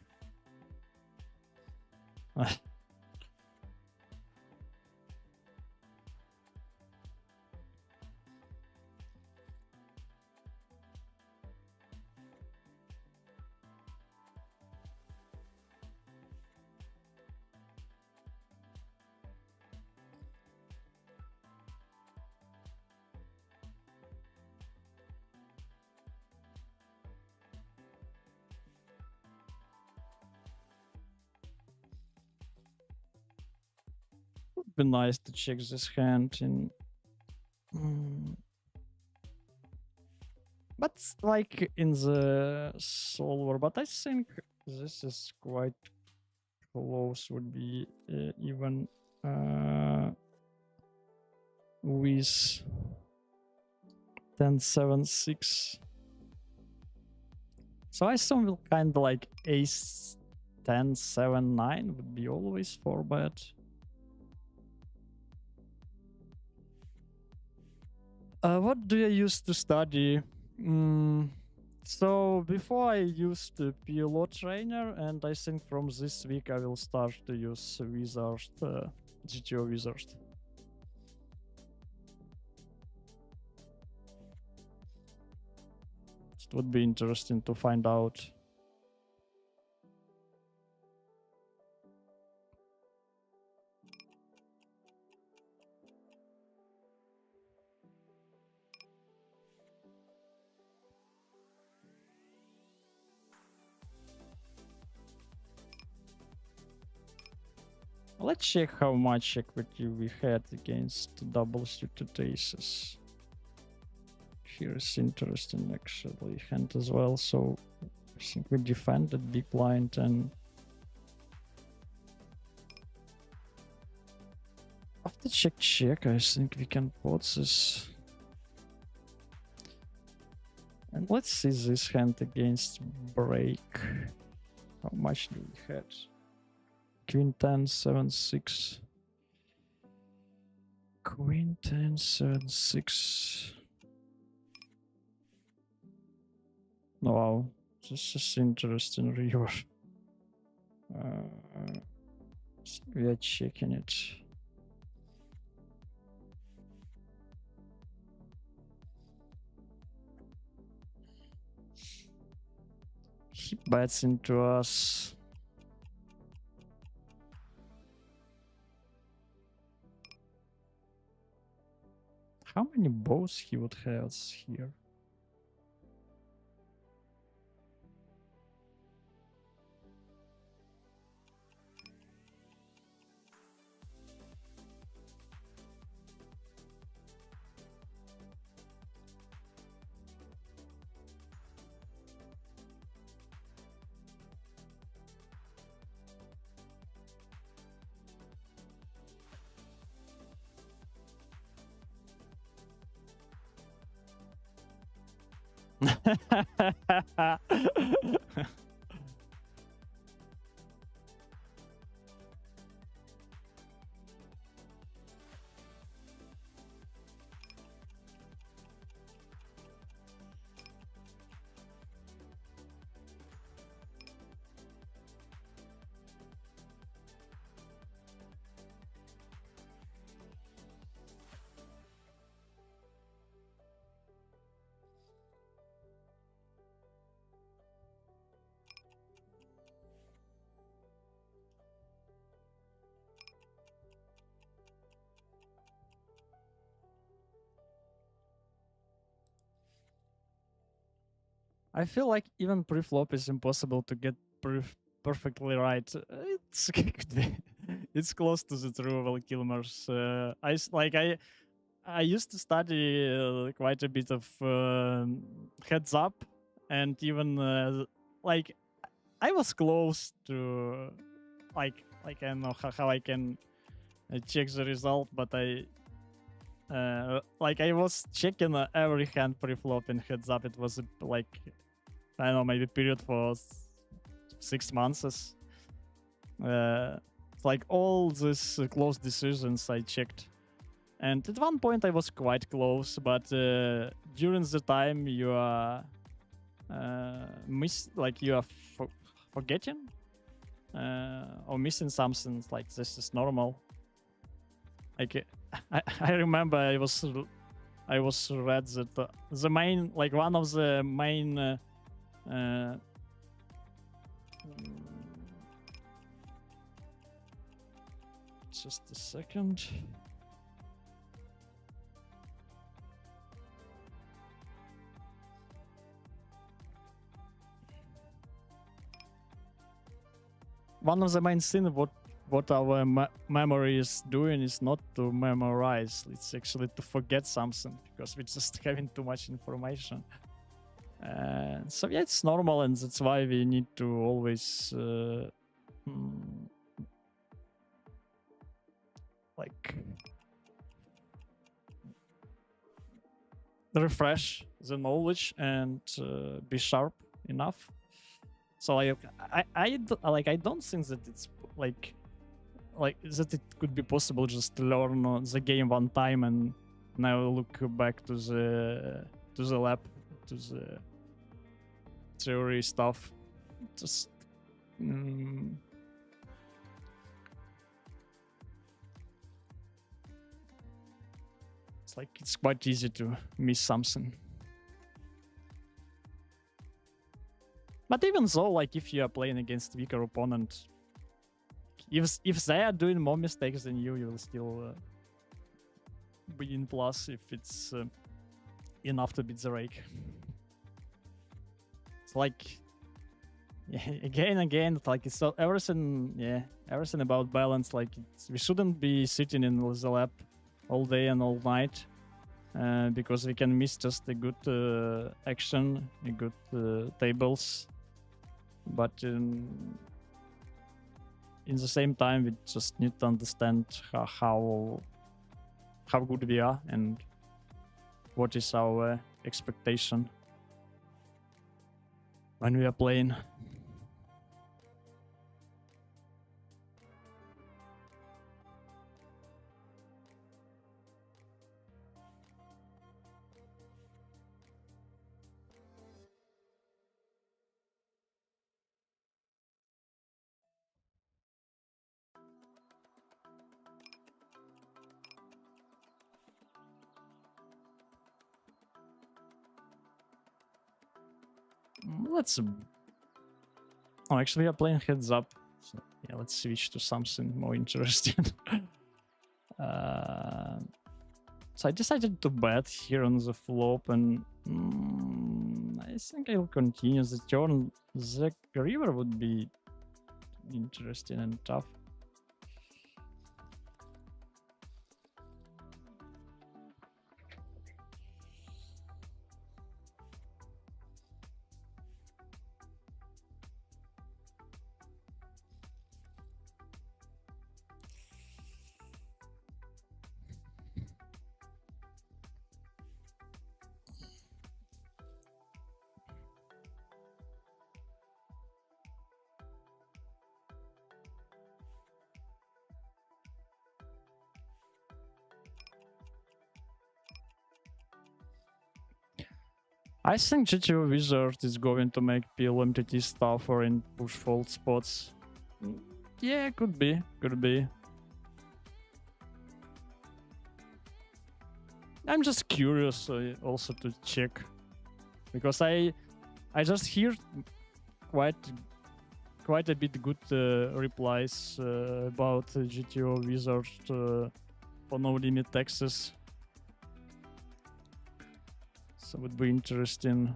Would be nice to check this hand in. But like in the solver, but I think this is quite close. Would be even with 10-7-6. So I assume we'll kind of like ace 10-7-9 would be always 4-bet. What do I use to study? So before I used PLO trainer, and I think from this week I will start to use Wizard, GTO Wizard. It would be interesting to find out. Let's check how much equity we had against double suited aces. Here's interesting actually hand as well. So I think we defended big blind and after check, I think we can pot this. And let's see this hand against break. How much do we had? Queen 10, 7, 6. Queen 10, 7, 6. Wow, this is interesting river. We are checking it. He bets into us. How many bows he would have here? I feel like even pre-flop is impossible to get perfectly right. It's close to the true Val Kilmer's. I used to study quite a bit of heads up, and even like I was close to like I don't know how I can check the result, but I was checking every hand pre-flop in heads up. It was like I don't know, maybe period for 6 months. Like all these close decisions I checked. And at one point I was quite close, but during the time you are you are forgetting or missing something. Like this is normal. Like I remember I was read that the main, like one of the main just a second. One of the main things what our memory is doing is not to memorize, it's actually to forget something, because we're just having too much information. So yeah, it's normal, and that's why we need to always like refresh the knowledge and be sharp enough. So I don't think that it's like that it could be possible just to learn the game one time and now look back to the lab, to the theory stuff. Just it's like it's quite easy to miss something. But even though, like, if you are playing against weaker opponent, if they are doing more mistakes than you, you will still be in plus if it's enough to beat the rake. It's like, yeah, again, like it's everything. Yeah, everything about balance. Like we shouldn't be sitting in the lab all day and all night, because we can miss just a good action, a good tables. But in the same time, we just need to understand how good we are and what is our expectation when we are playing. Let's. Oh, actually, we are playing heads up. So, yeah, let's switch to something more interesting. So I decided to bet here on the flop, and I think I'll continue the turn. The river would be interesting and tough. I think GTO Wizard is going to make PLO MTT tougher in push fold spots. Yeah, could be. I'm just curious also to check, because I just hear quite a bit good replies about GTO Wizard for no limit taxes. So it would be interesting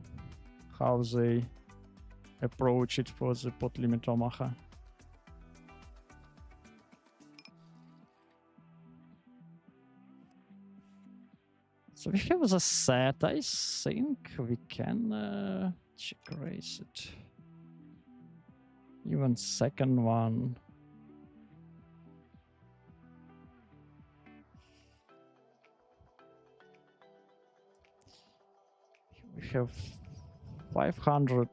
how they approach it for the pot limit Omaha. So we have the set. I think we can check raise it. Even second one. We have 500.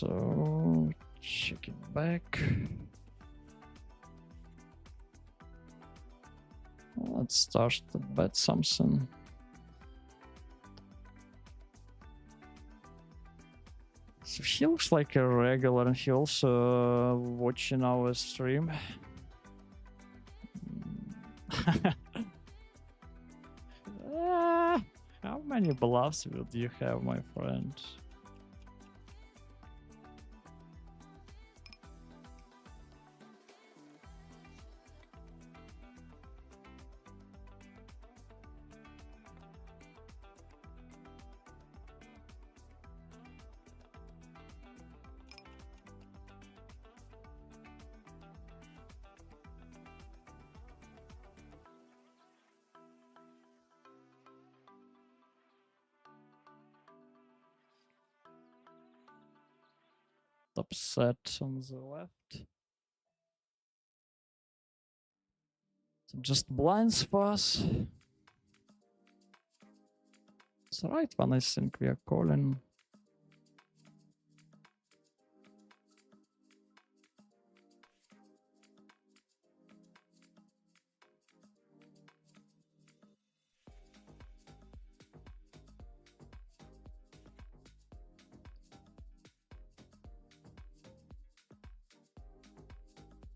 So check it back. Let's start to bet something. So he looks like a regular, and he also watching our stream. How many bluffs would you have, my friend? Top set on the left. So just blinds for us. It's the right one, I think we are calling.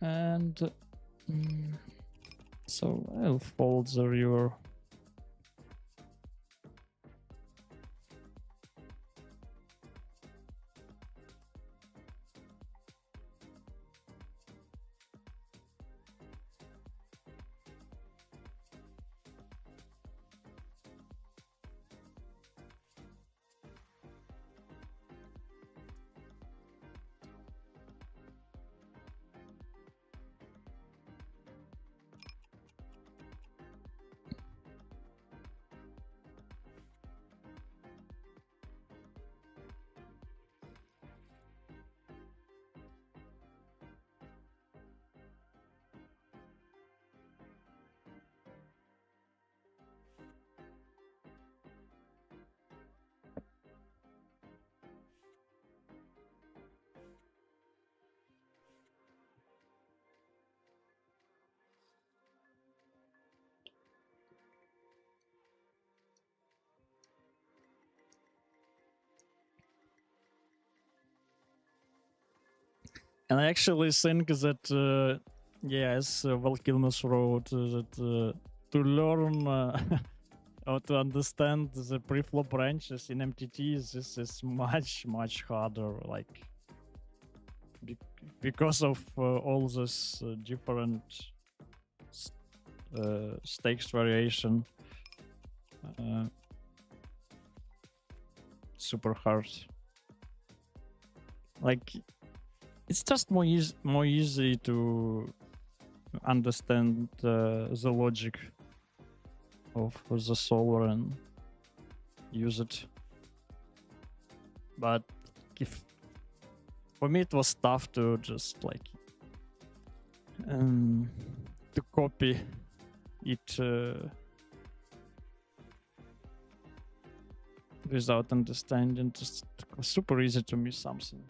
And so I'll fold the river. And I actually think that, yeah, as Valkylmus wrote, that to learn or to understand the pre-flop branches in MTT, this is much, much harder, like, because of all this different stakes variation. Super hard. Like, it's just more easy to understand the logic of the solver and use it. But for me it was tough to just like to copy it without understanding. Just it was super easy to miss something.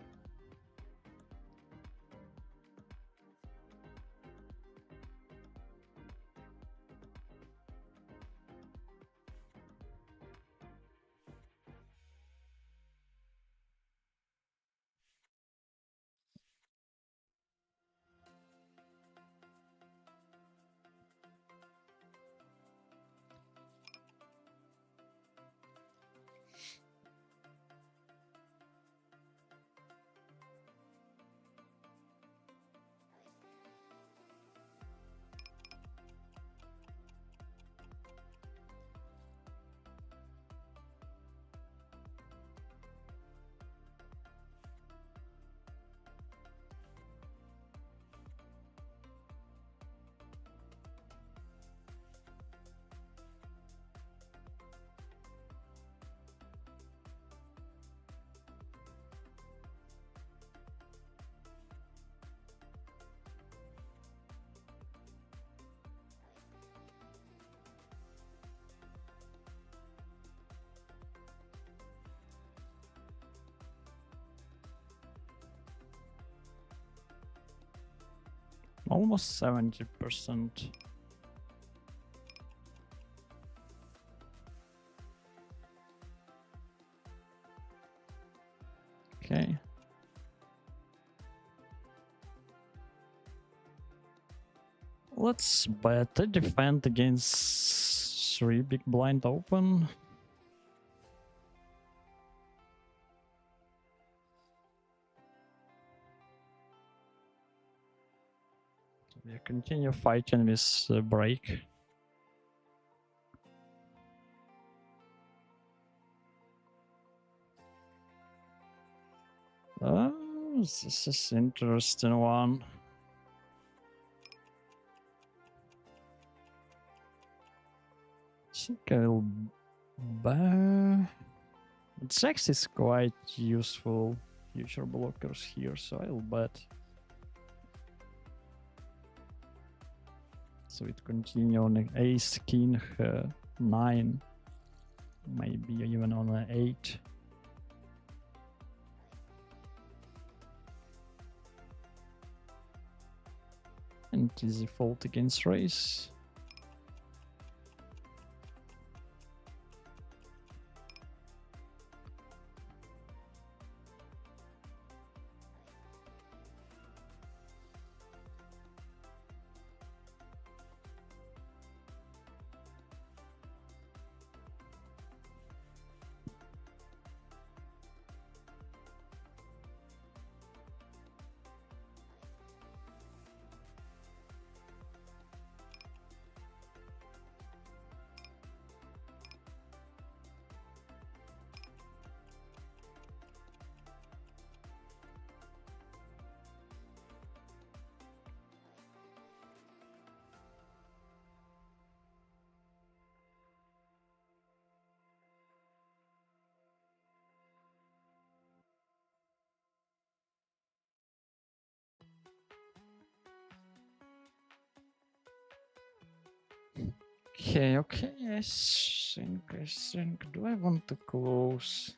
Almost 70%. Okay. Let's bet a defend against 3 big blind open. We continue fighting this break. This is interesting one. I think I will buy. Sex is quite useful future blockers here, so I'll bet. So it continue on an ace, king, 9, maybe even on an 8. And easy fault against race. Okay, I think, do I want to close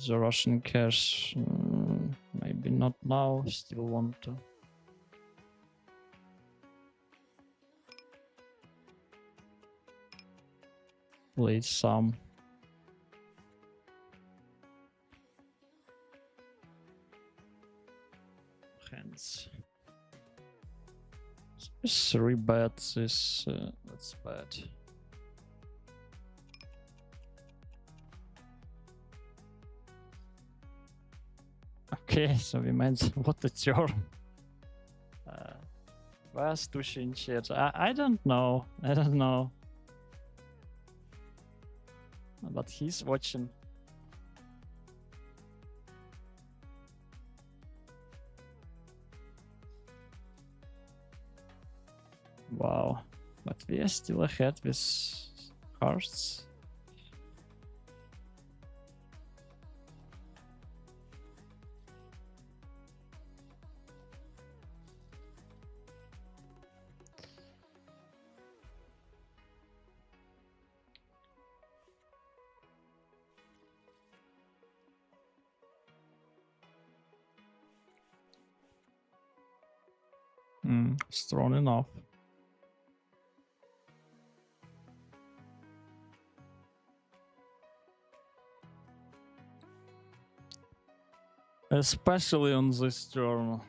the Russian cash? Maybe not now, still want to. Play some. Hands. 3 bets is that's bad. Okay, so we made what a turn. Where's Tushin chat? I don't know. I don't know. But he's watching. Wow. But we are still ahead with hearts. Strong enough. Especially on this turn.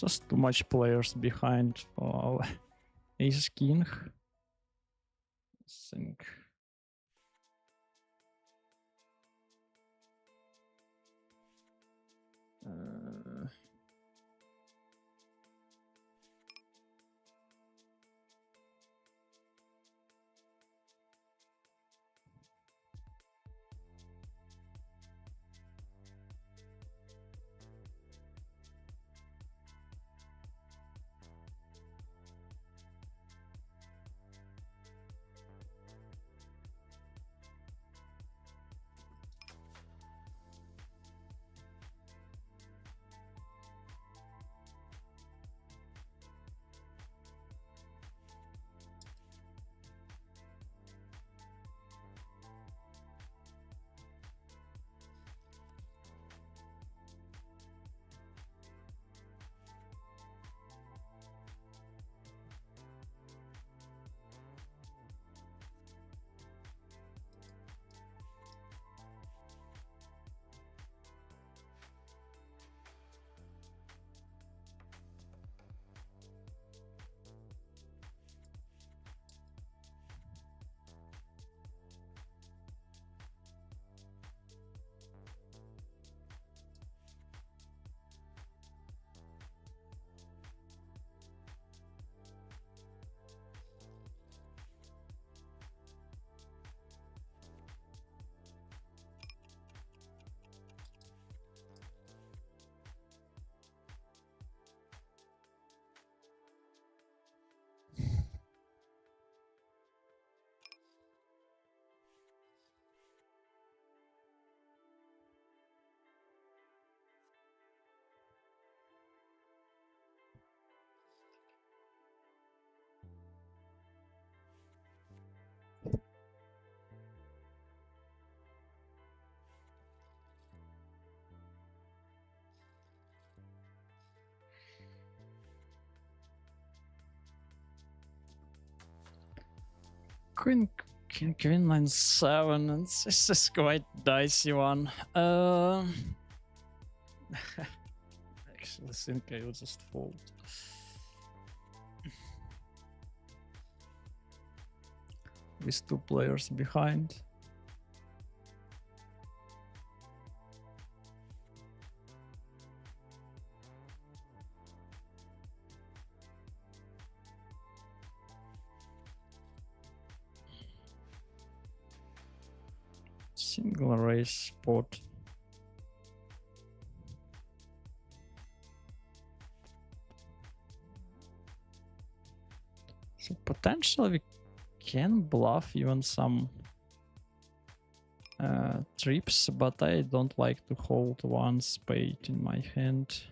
Just too much players behind for our ace king. I think. Queen, King, Queen 9-7, and this is quite dicey one. Actually, think I will just fold. With two players behind. Single raise spot. So potentially we can bluff even some trips, but I don't like to hold one spade in my hand.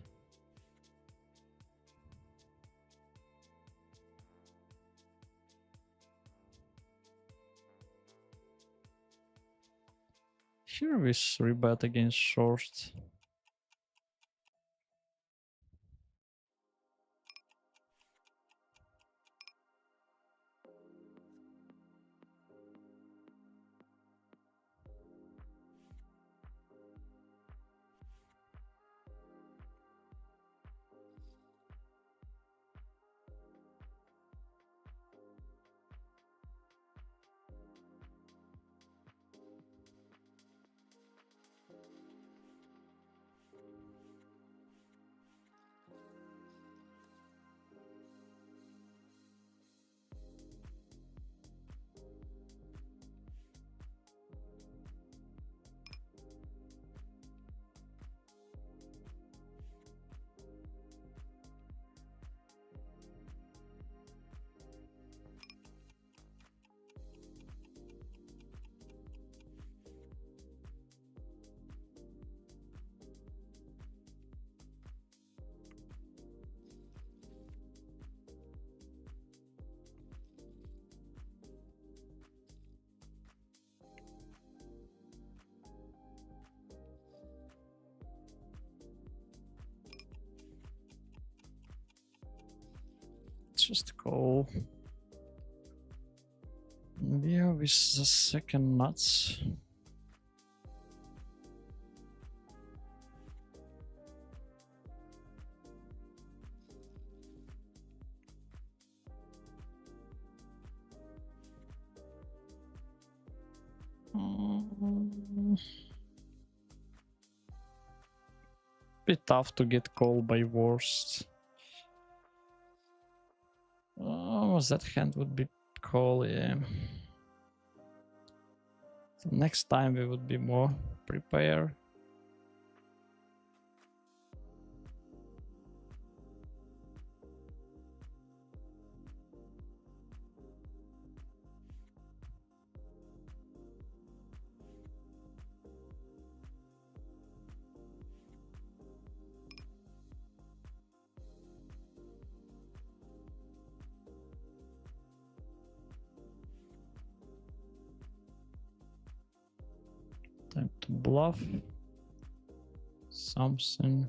Here we 3-bet against short. Just call. Yeah, with the second nuts. Be tough to get called by worst. Oh, that hand would be cool, yeah. So next time we would be more prepared. Time to bluff something.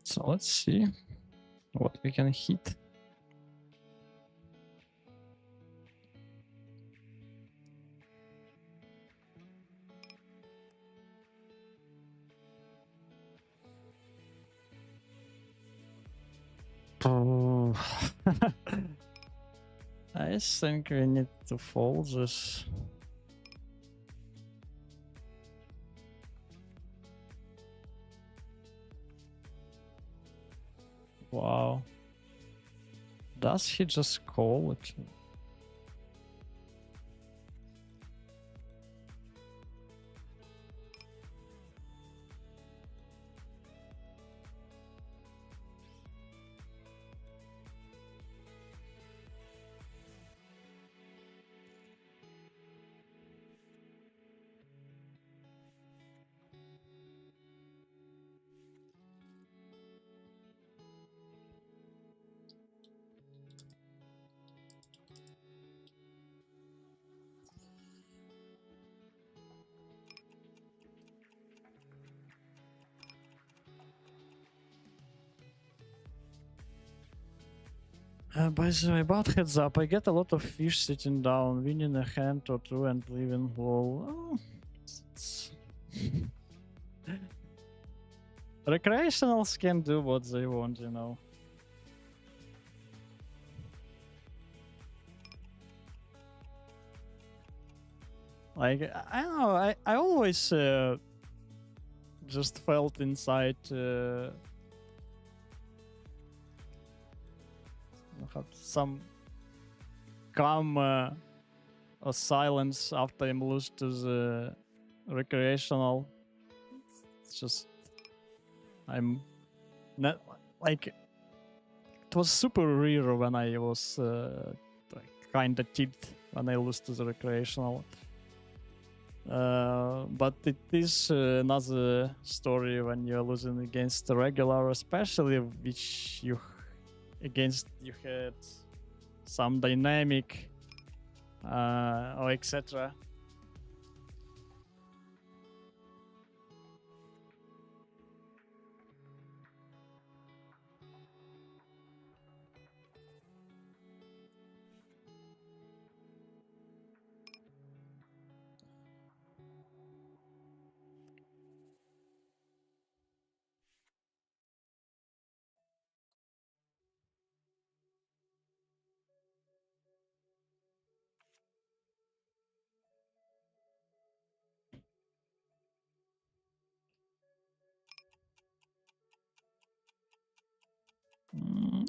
So let's see what we can hit. Oh. I think we need to fold this. Wow. Does he just call it? By the way, about heads up, I get a lot of fish sitting down, winning a hand or two and leaving whole. Oh, recreationals can do what they want, you know. Like, I don't know, I always just felt inside some calm or silence after I'm lose to the recreational. It's just I'm not like it was super rare when I was kind of tipped when I lose to the recreational. But it is another story when you're losing against the regular, especially which you had some dynamic or etc.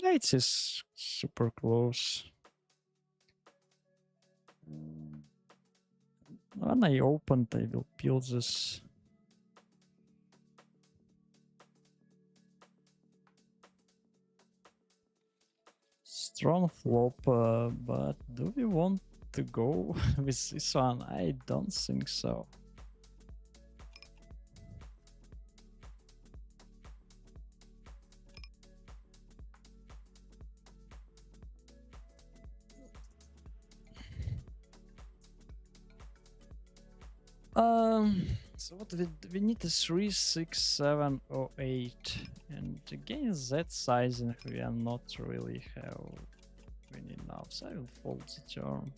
Lights is super close. When I open, I will peel this. Strong flop, but do we want to go with this one? I don't think so. So what we need a 3, 6, 7, or 8, and against that sizing we are not really have winning now, so I will fold the turn.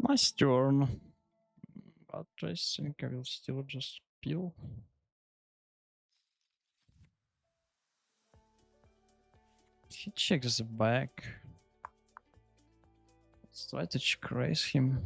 Nice turn, but I think I will still just peel. He checks the back. Let's try to check raise him.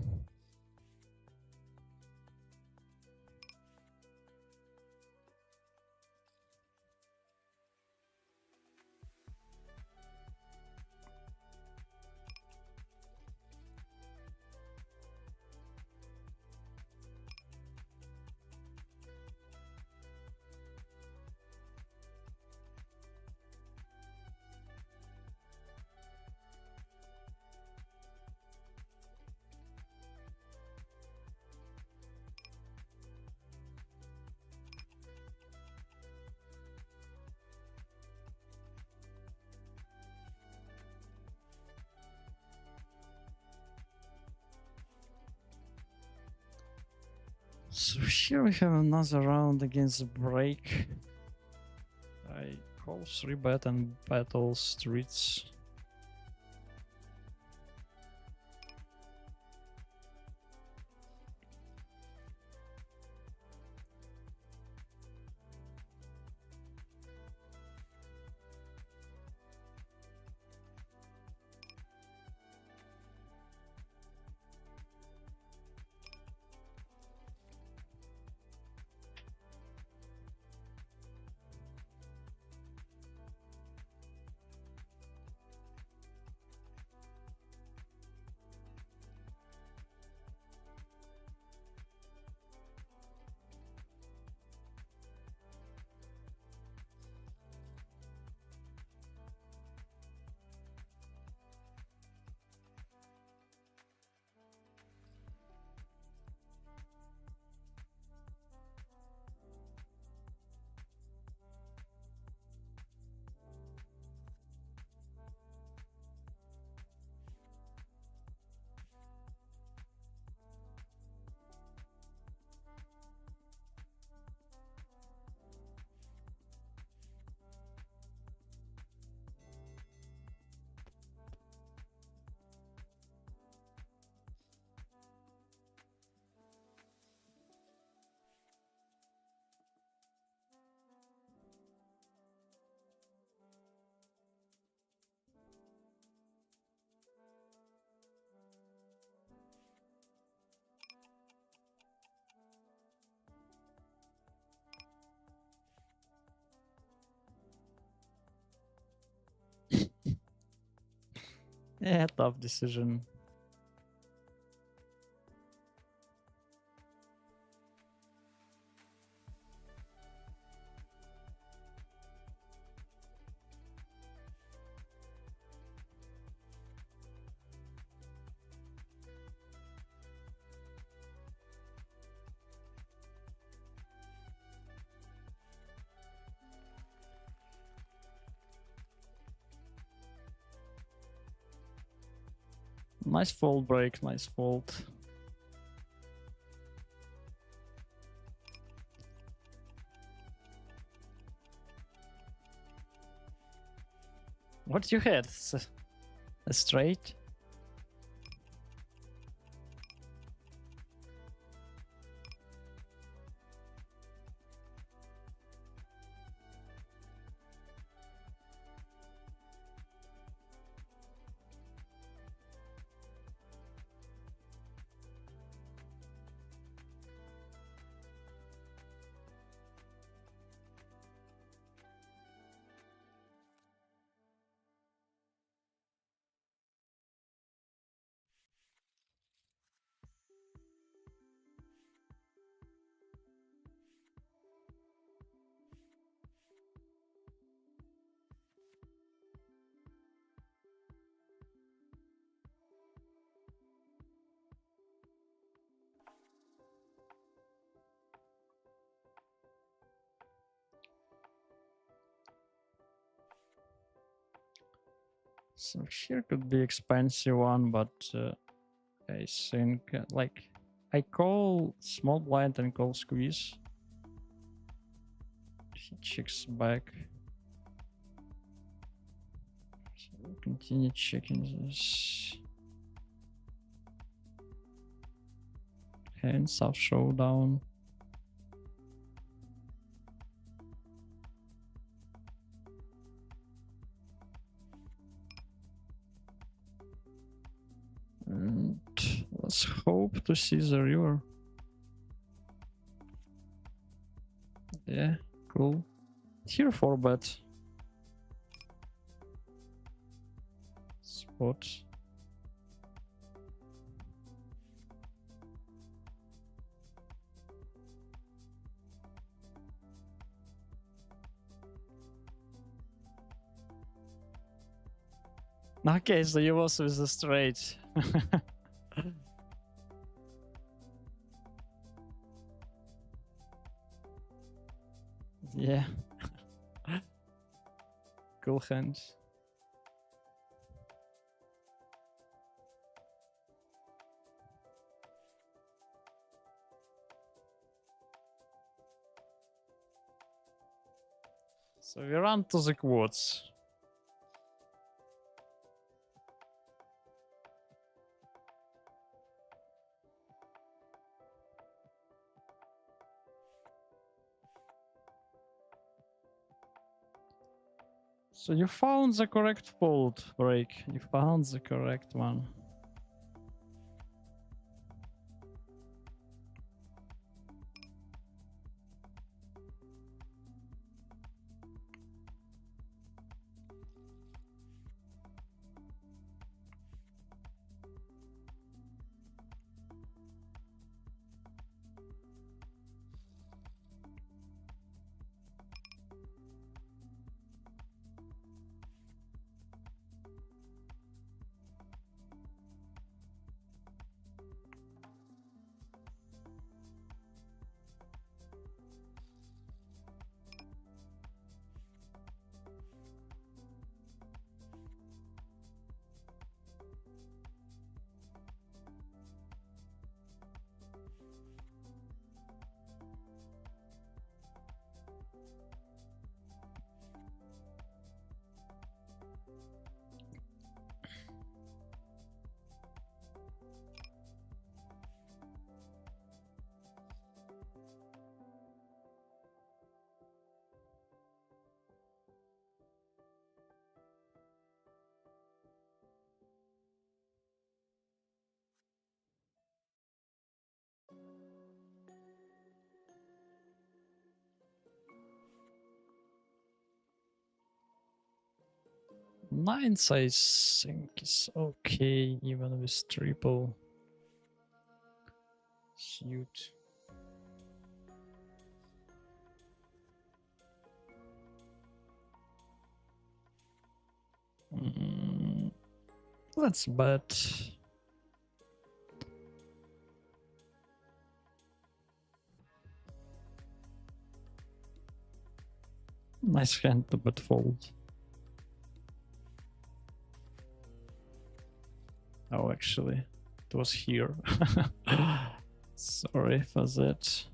So here we have another round against the break. I call 3-bet and bet all streets. Yeah, tough decision. Nice fold break, nice fold. What you had? A straight? So here could be expensive one, but I think like I call small blind and call squeeze. He checks back. So we'll continue checking this. Hands off showdown. And let's hope to see the river. Yeah, cool. Here 4-bet. Spot. Okay, so you also with the straight. Yeah. Cool hand. So we run to the quads. So you found the correct fold break. You found the correct one. Nines, I think, is okay, even with triple suit. Let's bet. Nice hand to bet fold. Oh, actually, it was here. Sorry for that.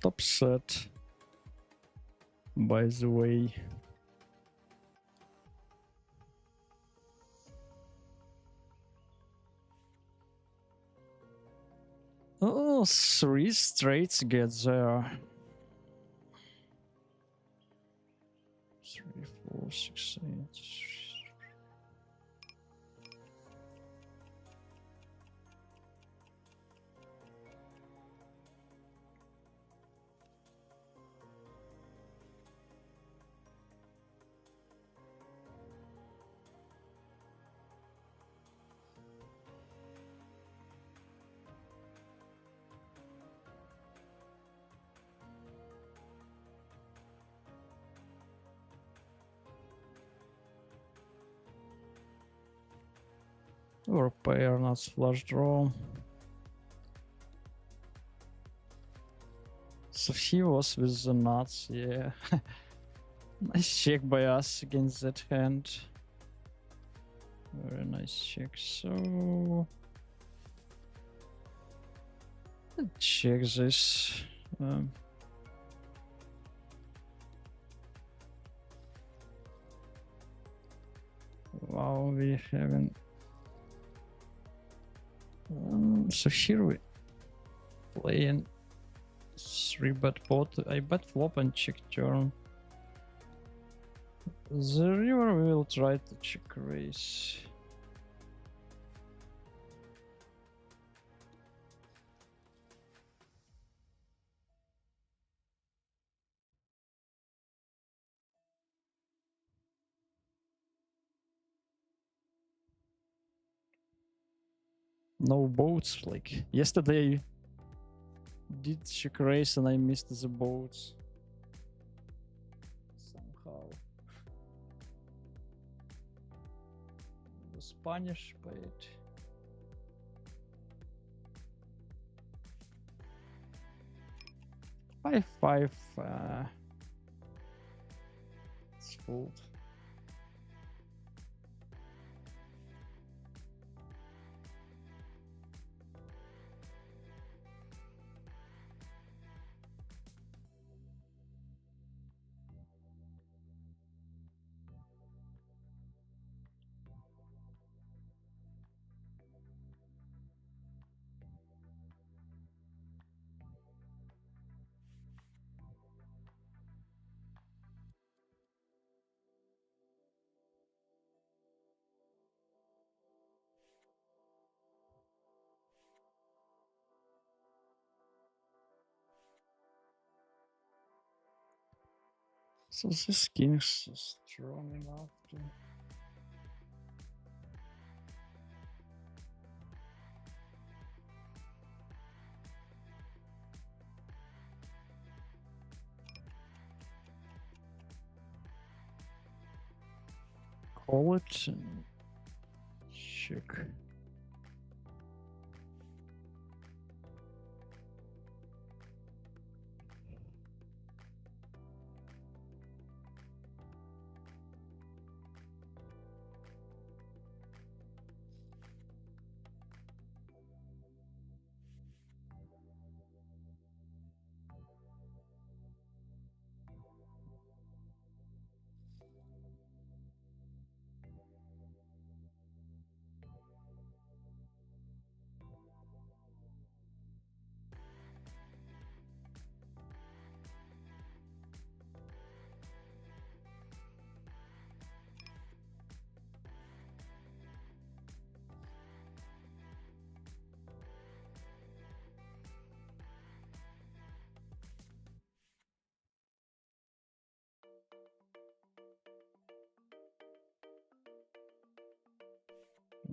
Top set, by the way. Oh, 3 straights get there. 3, 4, 6, 8. Or pair, not flush draw. So he was with the nuts, yeah. Nice check by us against that hand. Very nice check. So let's check this. Wow, we haven't. So here we playing 3-bet pot. I bet flop and check turn. The river we will try to check raise. No boats, like yesterday did check raise and I missed the boats somehow. The Spanish played. Five. It's fold. So this king is strong enough to. Call it and check.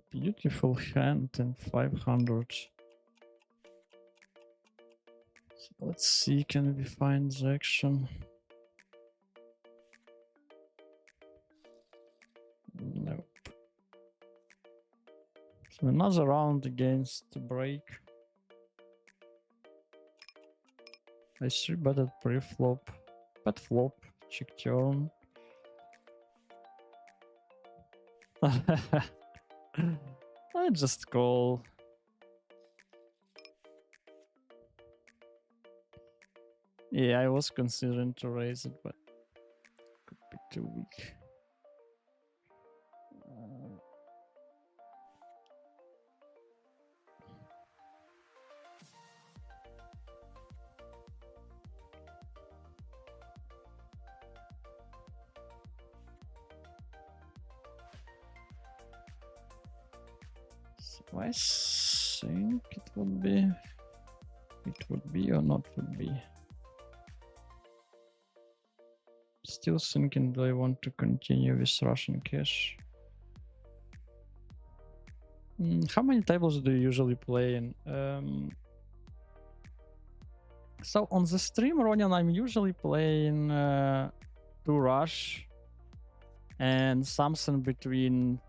Beautiful hand in 500. So let's see, can we find the action? Nope. So another round against the break. I 3-betted pre-flop, bet flop, check turn. I just call. Yeah, I was considering to raise it, but could be too weak. So I think it would be or not would be. Still thinking, do I want to continue with Russian cash? How many tables do you usually play in? So on the stream, Ronin, I'm usually playing 2 rush and something between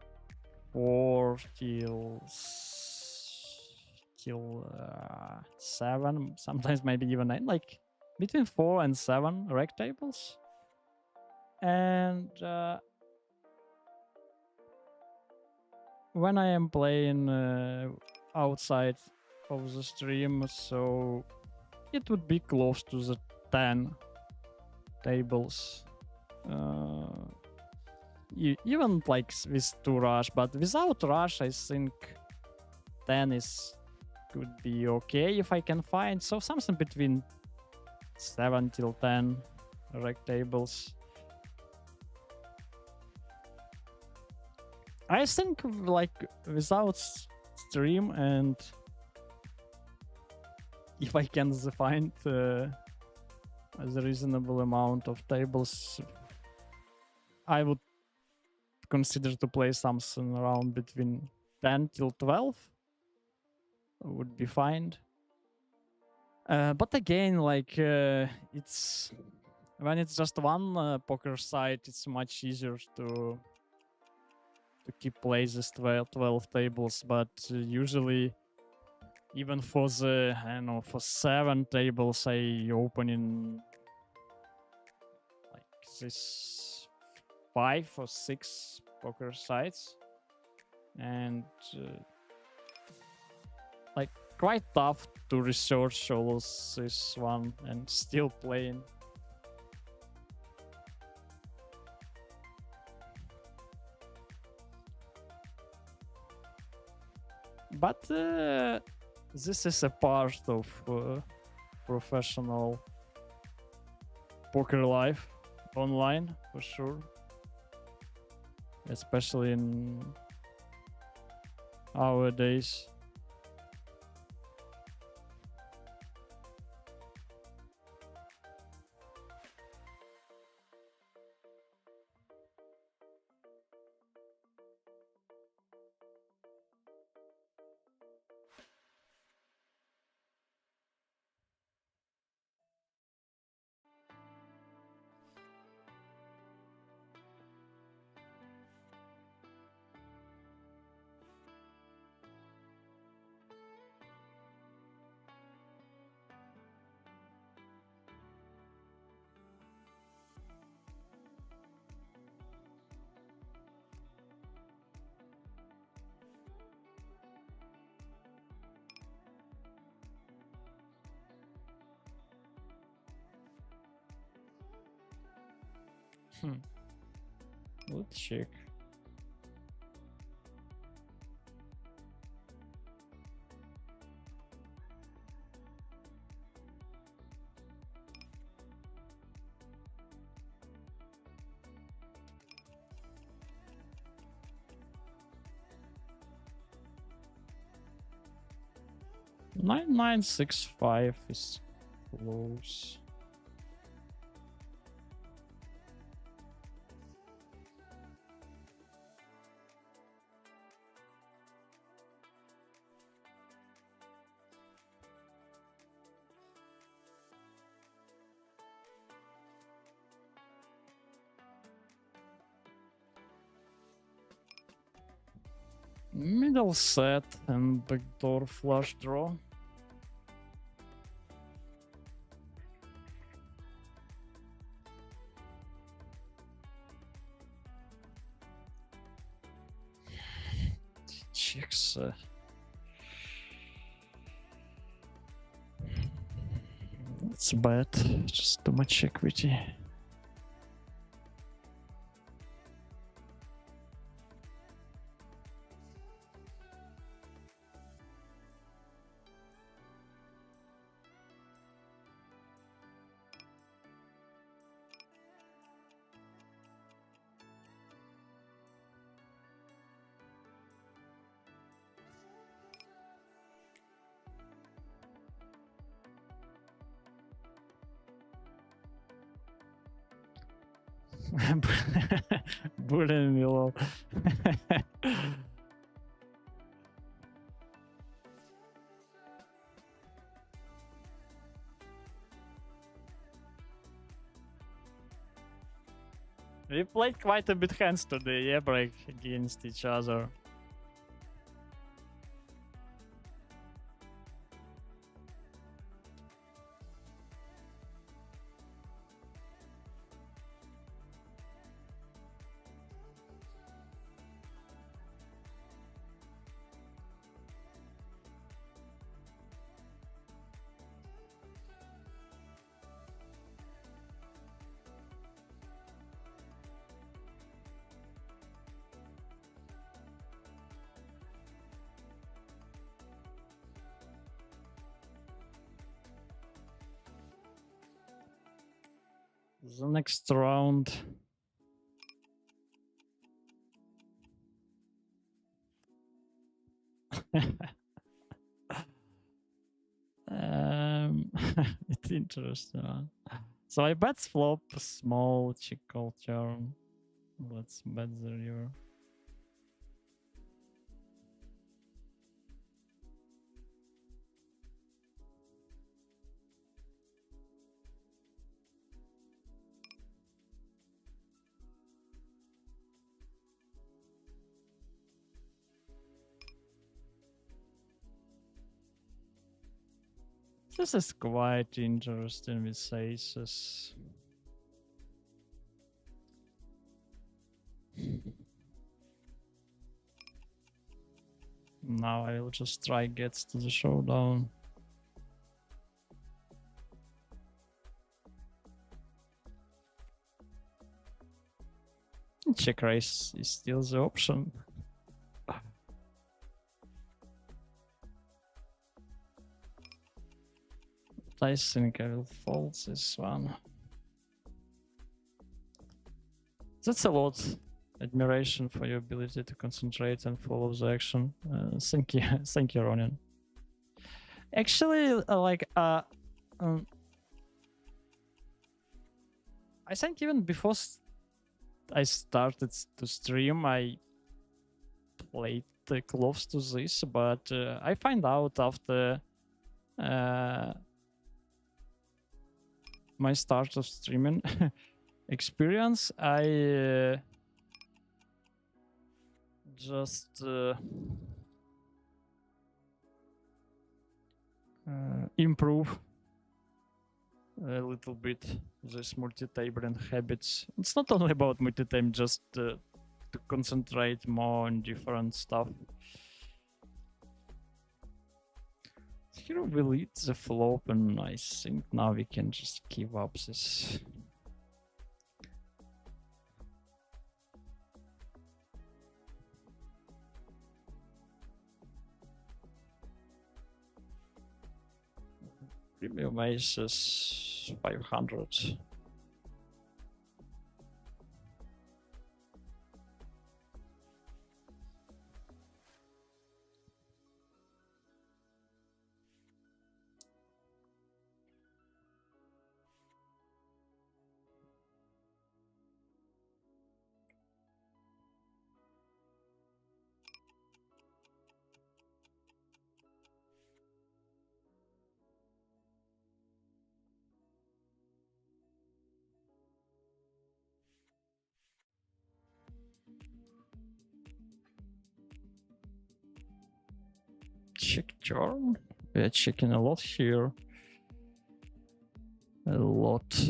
4 till 7, sometimes maybe even 9, like between 4 and 7 rec tables. And when I am playing outside of the stream, so it would be close to the 10 tables. Even like with 2 rush, but without rush, I think 10 could be okay if I can find. So something between 7 till 10 rec tables. I think like without stream, and if I can find a reasonable amount of tables, I would consider to play something around between 10 till 12 would be fine. But again, like it's when it's just one poker site, it's much easier to keep places 12 tables. But usually, even for the for 7 tables, I open in like this 5 or 6 poker sites, and like quite tough to research all this one and still playing. But this is a part of professional poker life online, for sure. Especially in our days. Let's check. $9,965 is close. Middle set and backdoor flush draw. Checks. It's bad. Just too much equity. Bullying me, lol. We played quite a bit hands today, yeah, break against each other. The next round. It's interesting. So I bet flop small check call turn. Let's bet the river. This is quite interesting with aces. Now I will just try gets to the showdown. Check raise is still the option. I think I will fold this one. That's a lot. Admiration for your ability to concentrate and follow the action. Thank you, thank you, Ronin. Actually, I think even before I started to stream, I played close to this, but I find out after my start of streaming experience, I just improve a little bit this multi-tabling habits. It's not only about multi-tab, just to concentrate more on different stuff. Here we lead the flop, and I think now we can just give up this. Premium aces 500. Check turn. We're checking a lot here. A lot.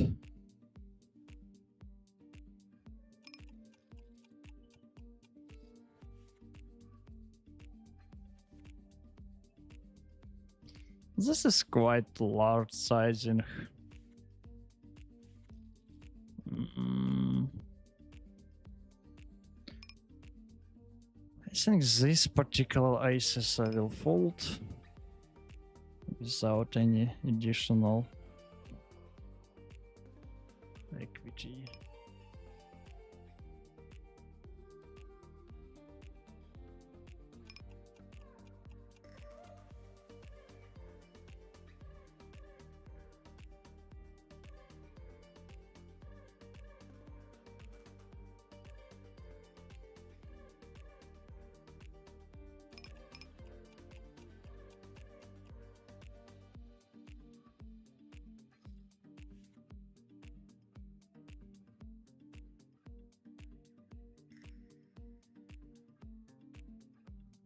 This is quite large sizing. I think these particular aces I will fold without any additional equity.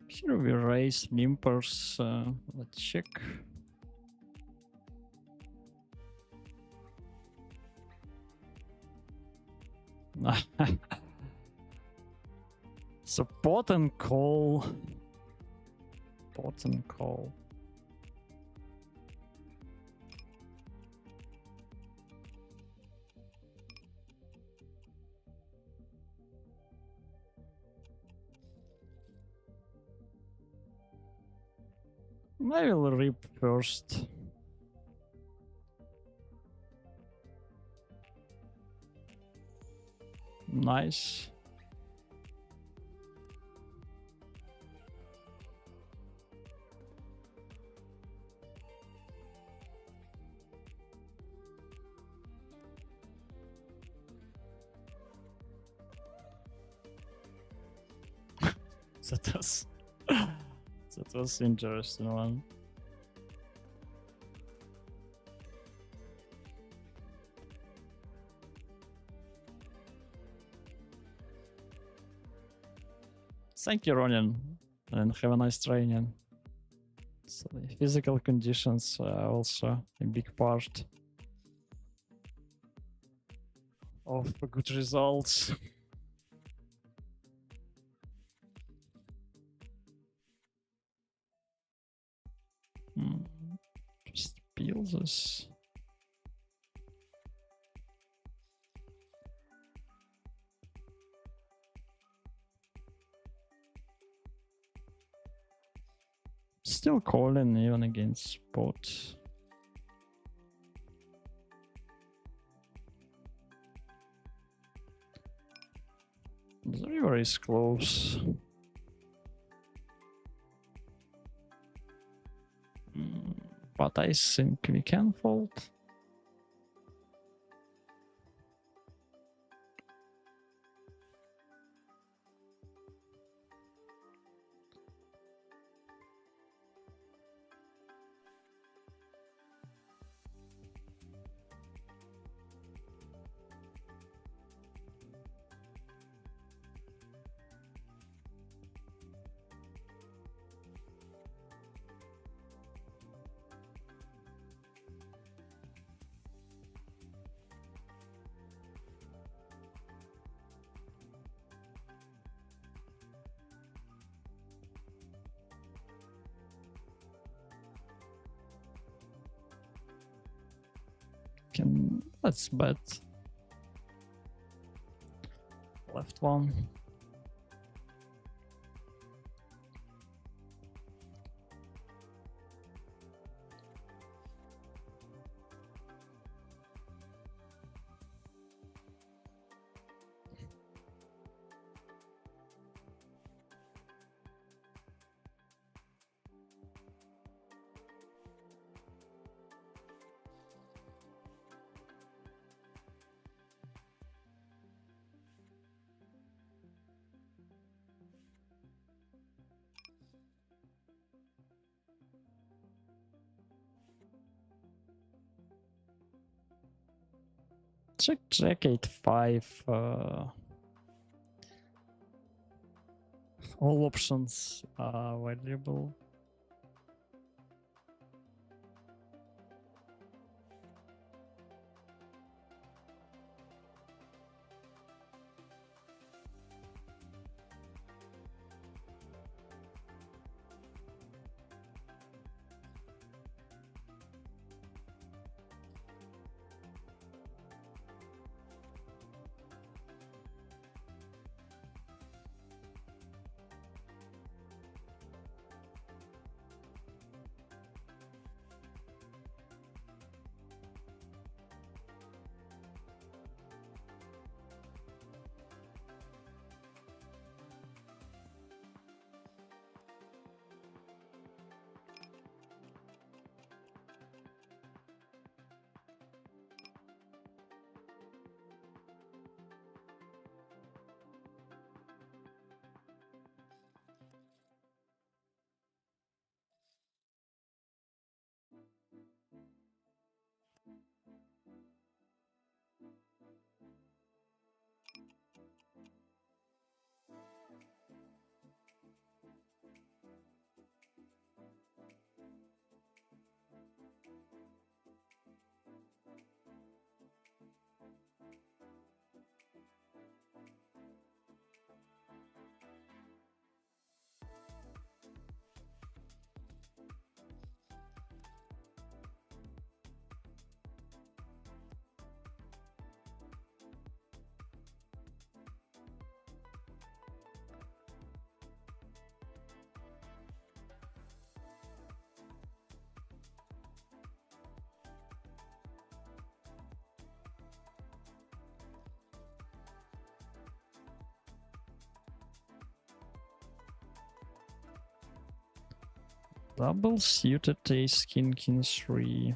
Here we raise mimpers. Let's check. So pot and call. Pot and call. I will rip first. Nice. That was interesting one. Thank you, Ronin, and have a nice training. So the physical conditions are also a big part of good results. Just peel this. Still calling even against spot. The river is close. But I think we can fold. Let's bet. Left one. Check 8-5. All options are valuable. Double suited ace king 3.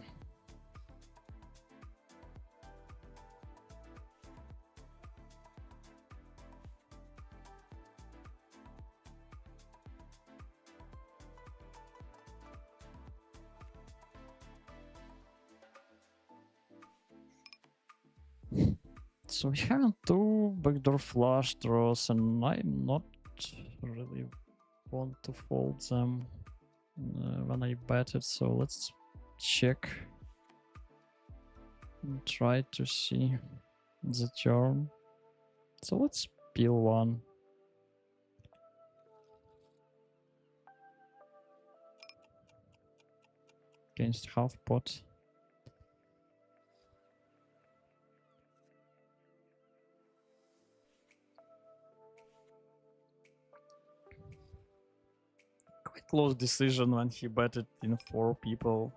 So we have two backdoor flush draws, and I'm not really want to fold them when I bet it. So let's check and try to see the turn. So let's peel one. Against half pot. Quite close decision when he betted in 4 people.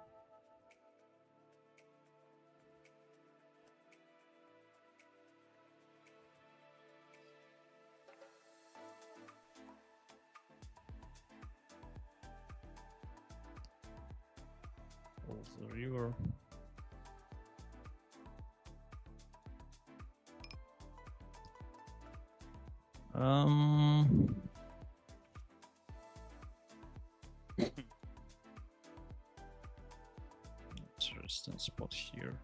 The river. Interesting spot here.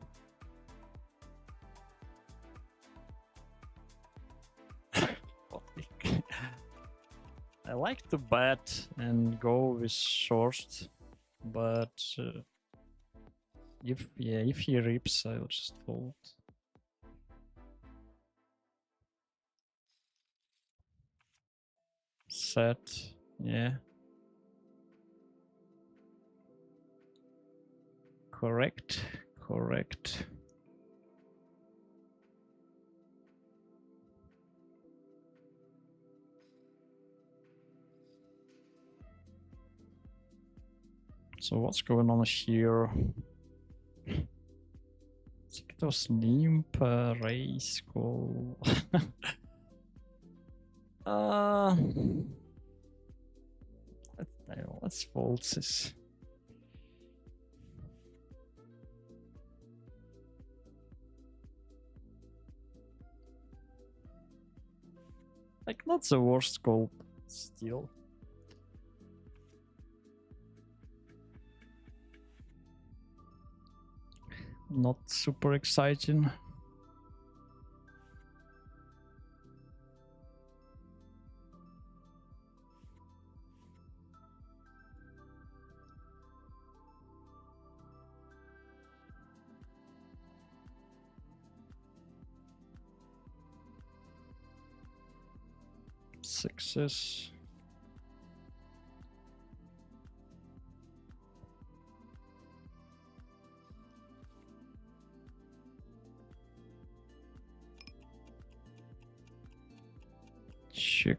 I like to bet and go with short, but if he rips, I'll just fold. Set, yeah. Correct. So what's going on here? I think it was limp, raise, call. Let's fold this. Like, not the worst call, but still. Not super exciting. sixes. Check.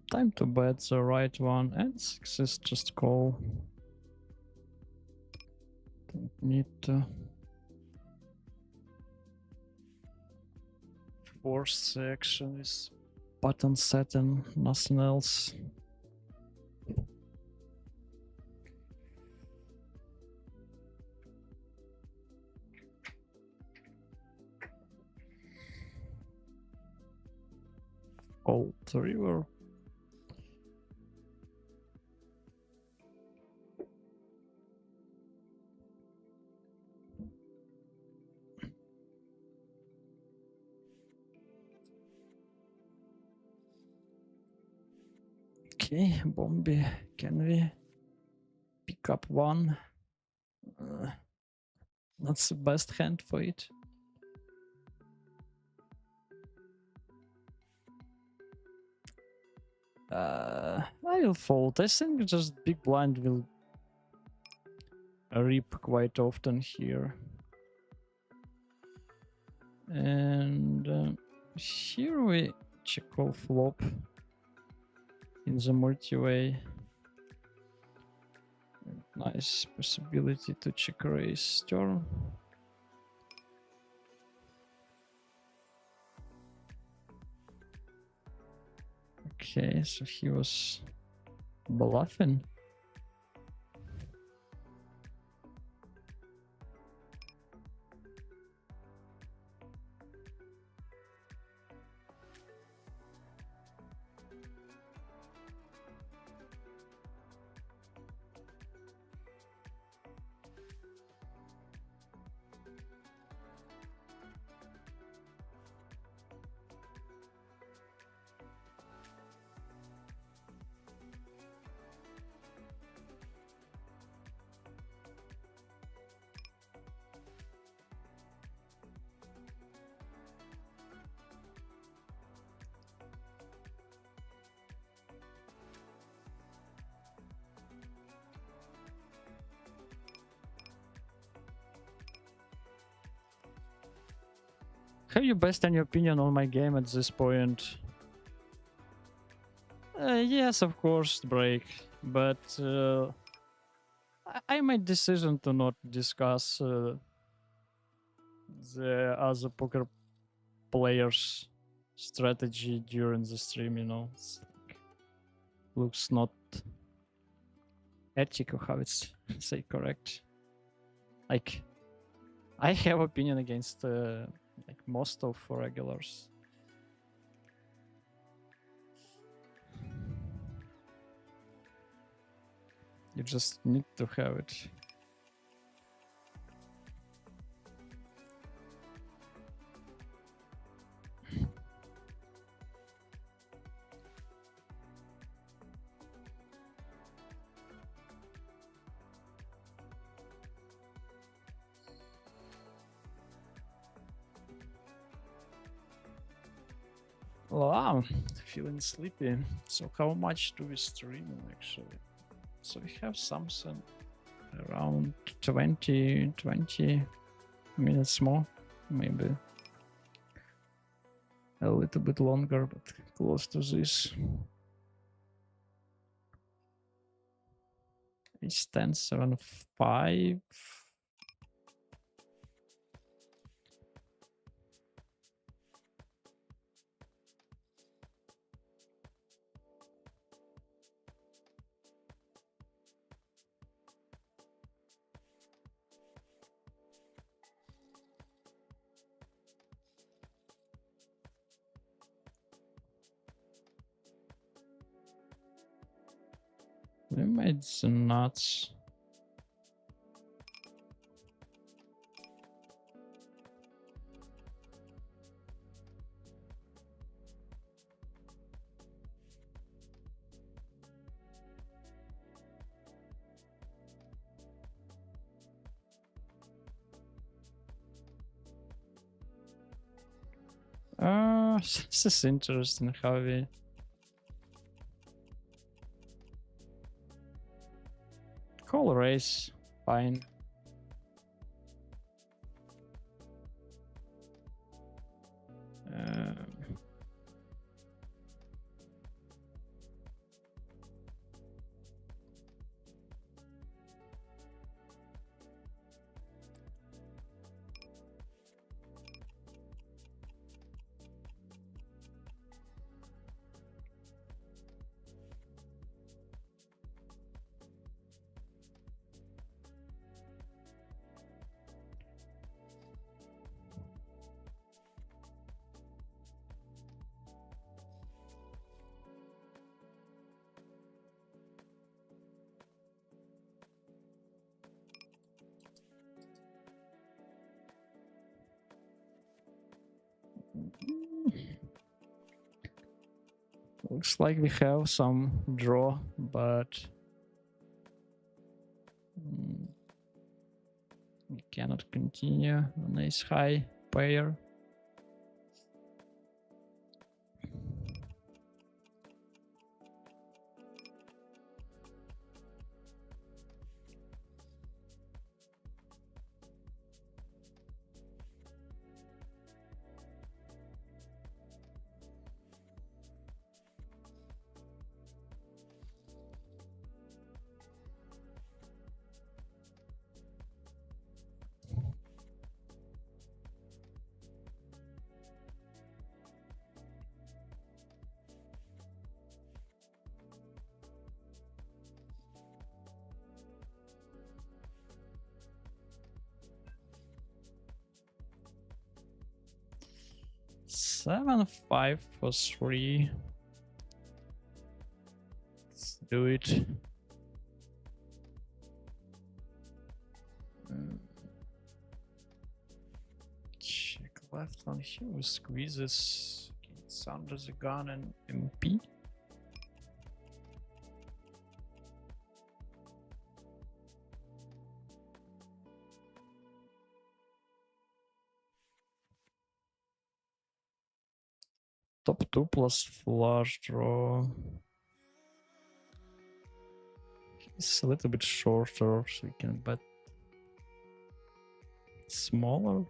Time to bet the right one, and sixes just call. Don't need to force the action is button setting, nothing else. Old river. Okay, Bombi, can we pick up one? Not the best hand for it. I will fold. I think just big blind will rip quite often here. And here we check call flop in the multi-way. Nice possibility to check raise turn. Okay, so he was bluffing. Have you based any opinion on my game at this point? Yes, of course, break. But I made decision to not discuss the other poker players' strategy during the stream. You know, looks not ethical. How it's say correct? Like, I have opinion against like most of regulars. You just need to have it. Wow, feeling sleepy. So how much do we stream actually? So we have something around 20 minutes more, maybe a little bit longer, but close to this. It's 10-7-5. We made some nuts. this is interesting how we... Call raise, fine. Looks like we have some draw, but we cannot continue on ace high pair. Seven, 5 for 3. Let's do it. Check left on here with squeezes. It's under the gun and MP. Top 2 plus flush draw. It's a little bit shorter, so we can bet smaller.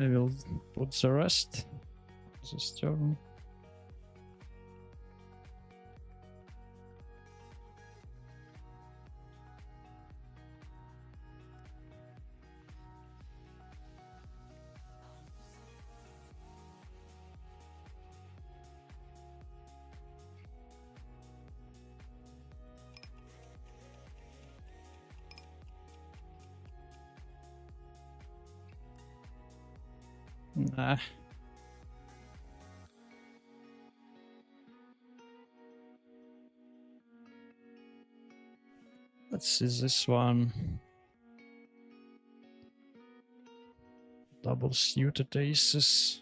I will put the rest this turn. Nah. Let's see this one. Double suited aces.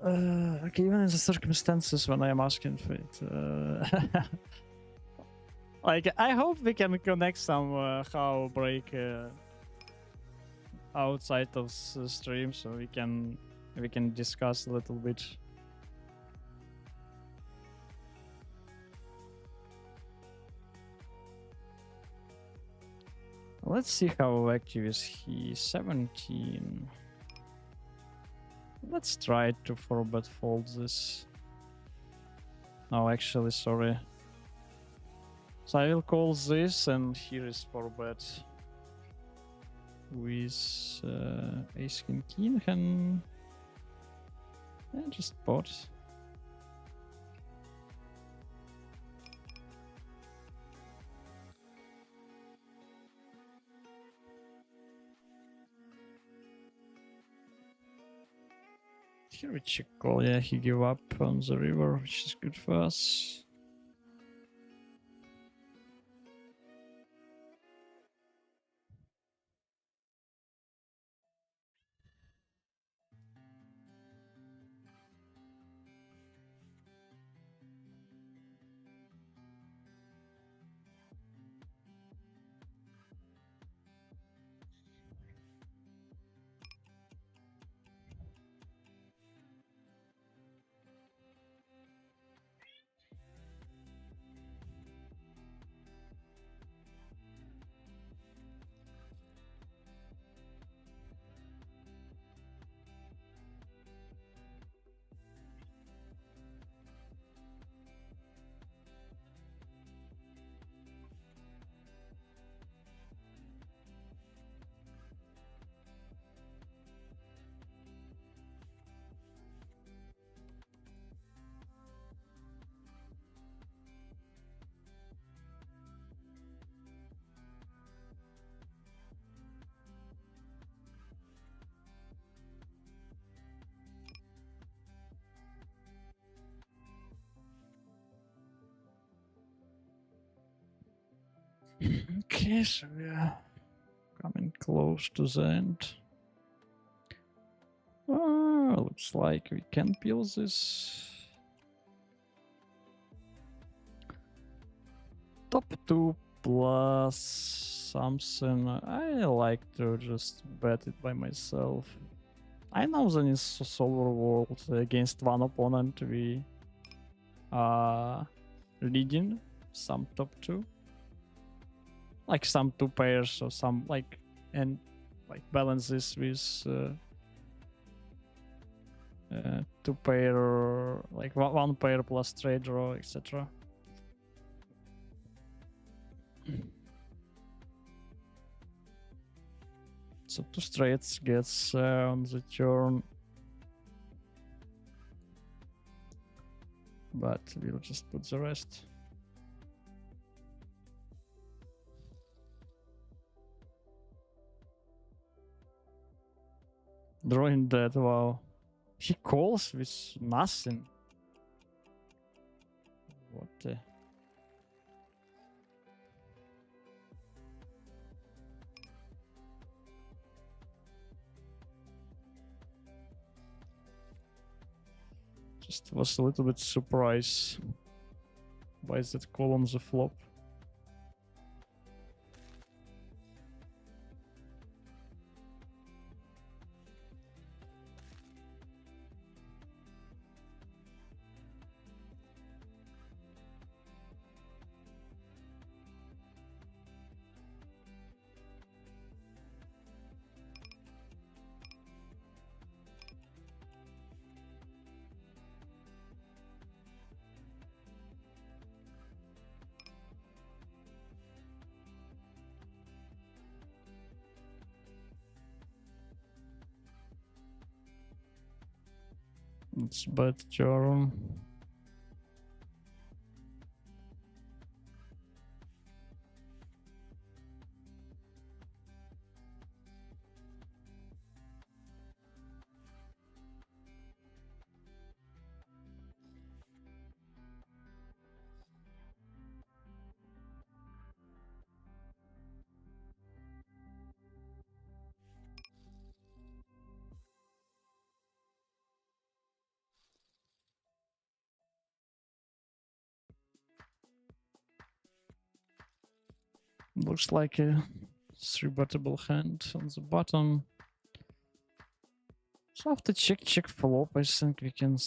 Okay, even in the circumstances when I am asking for it, like I hope we can connect some how break outside of the stream, so we can discuss a little bit. Let's see how active is he. 17. Let's try to 4-bet fold this. No, actually, sorry. So I will call this, and here is 4-bet with ace king and just pot. Here we check call. Yeah, he gave up on the river, which is good for us. Okay, so we are coming close to the end. Looks like we can peel this. Top 2 plus something. I like to just bet it by myself. I know that in Solar World against one opponent we are leading some top 2. Like some 2 pairs or some like, and like balance this with 2 pair, like 1 pair plus trade draw, etc. So 2 straights gets on the turn, but we'll just put the rest. Drawing dead, wow. He calls with nothing. What the? Just was a little bit surprised by that call on the flop. It's bad turn. Looks like a 3-bettable hand on the bottom. So after check flop, I think we can.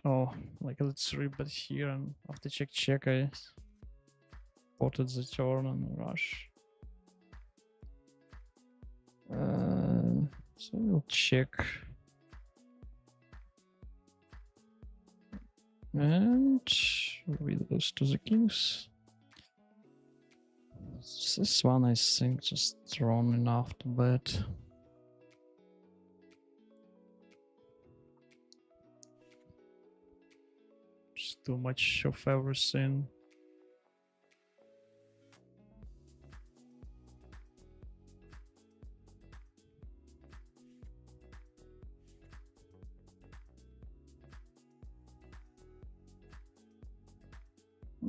Oh, like let's 3-bet here, and after check, I spotted the turn and rush. So we'll check. And we lose to the kings. This one, I think, just drawn enough to bet. Just too much of everything.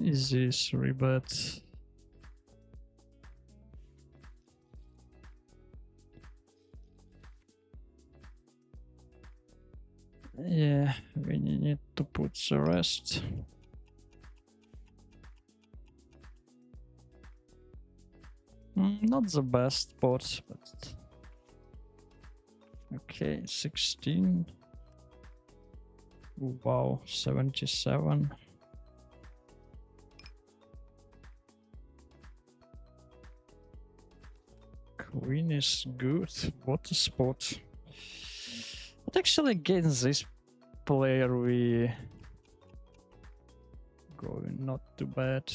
Easy 3-bet. Yeah, we need to put the rest. Not the best spot, but okay, 16. Wow, 77. Queen is good. What a spot. But actually against this player we going not too bad.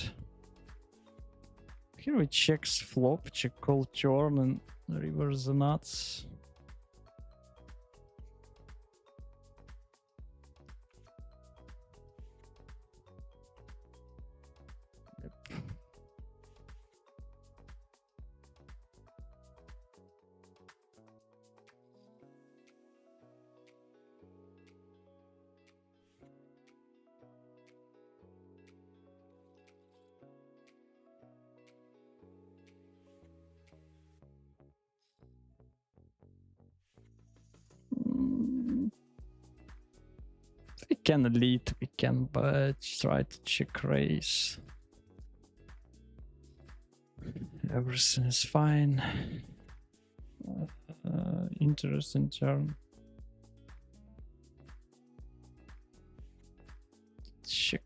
Here we check flop, check call turn and reverse the nuts. Yep. We can lead, we can but try to check raise. Everything is fine. Interesting turn. Check.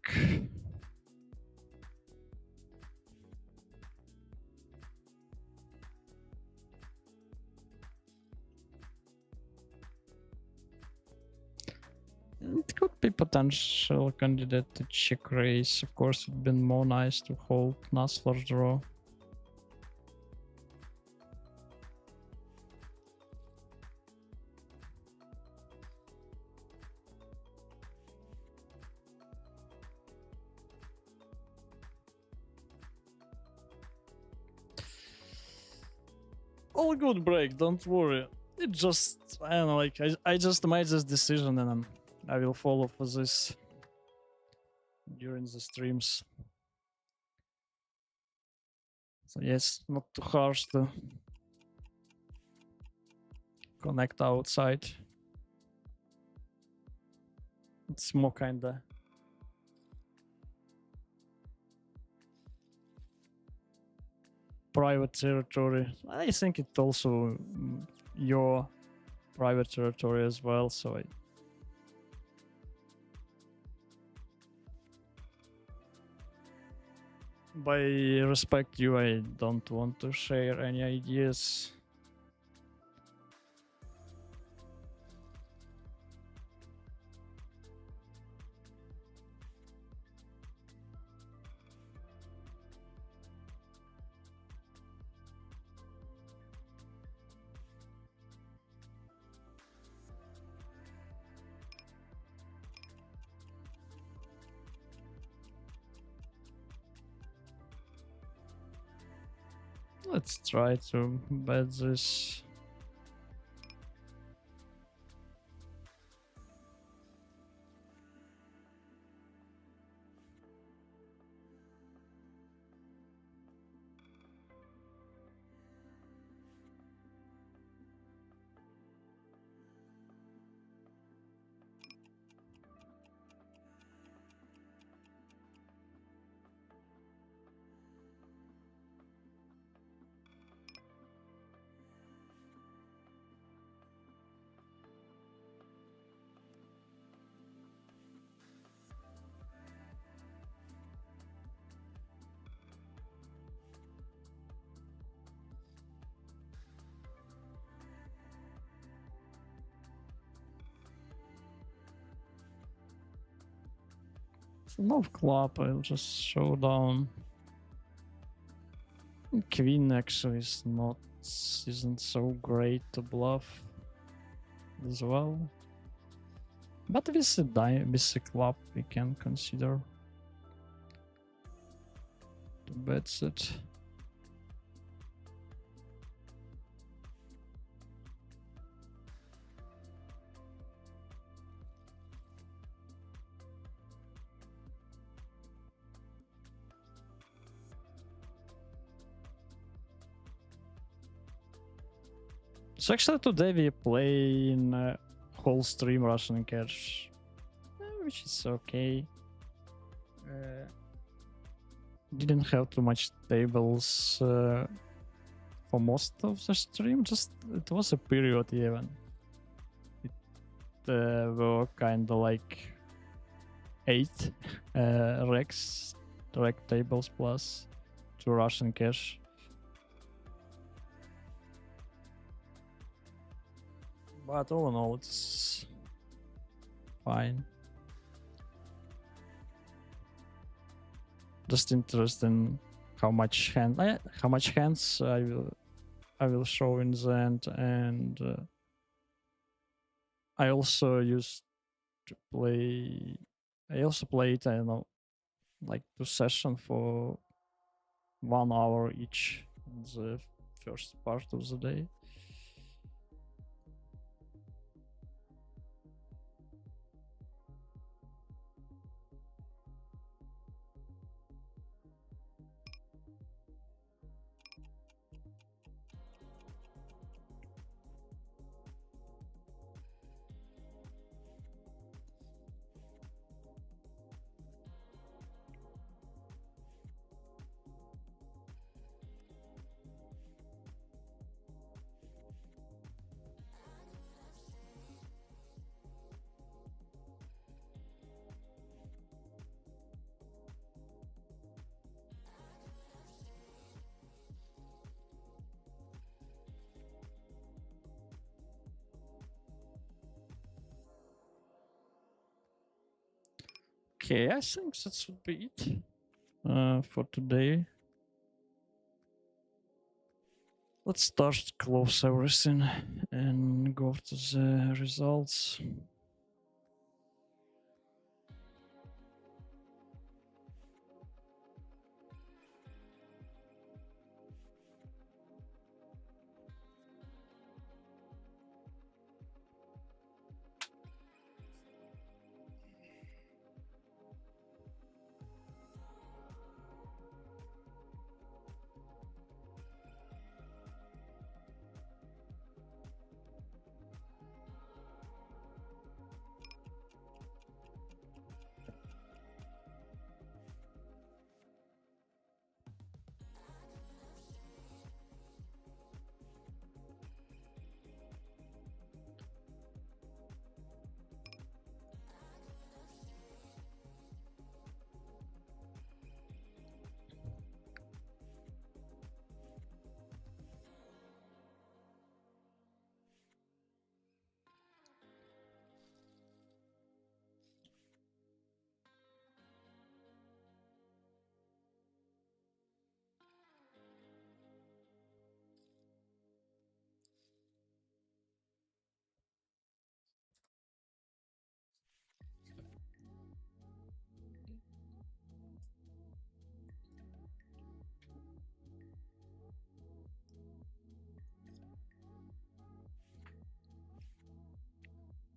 It could be potential candidate to check raise. Of course, it'd been more nice to hold Nussler draw. All good, break. Don't worry. It just I don't know. Like I just made this decision and I will follow for this during the streams. So yes, not too harsh to connect outside. It's more kinda private territory. I think it also your private territory as well. So by respect you, I don't want to share any ideas. Let's try to bet this. No club, I'll just show down. Queen actually isn't so great to bluff as well. But with a club we can consider to bet it. So actually today we play in whole stream Russian Cash, which is okay. Didn't have too much tables for most of the stream. Just it was a period even. It were kind of like 8 rec tables plus 2 Russian Cash. But all in all, it's fine. Just interesting how much hands I will show in the end, and I also used to play. I also played, I don't know, like 2 sessions for 1 hour each in the first part of the day. Okay, I think that would be it for today. Let's start close everything and go to the results.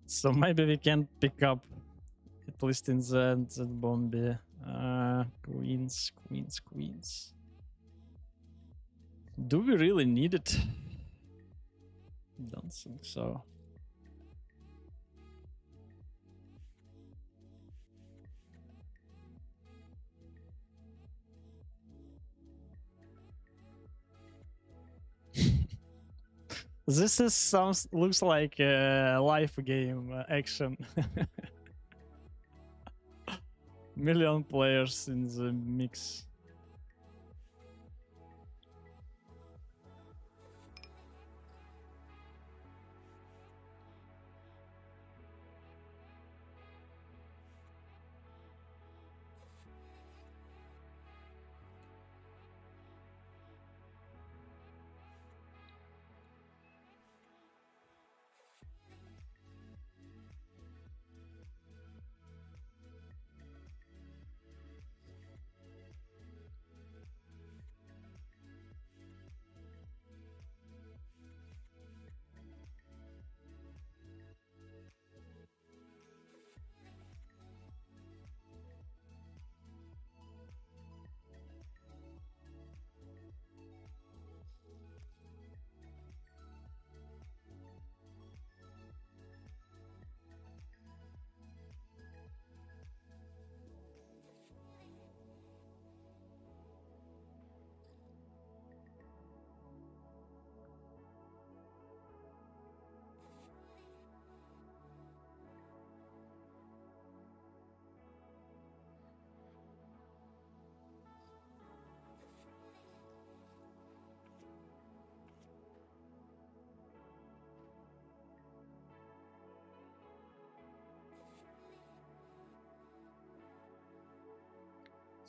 So maybe we can pick up, at least in the end, that Bombi. Queens. Do we really need it? Don't think so. This is looks like a live game action. Million players in the mix.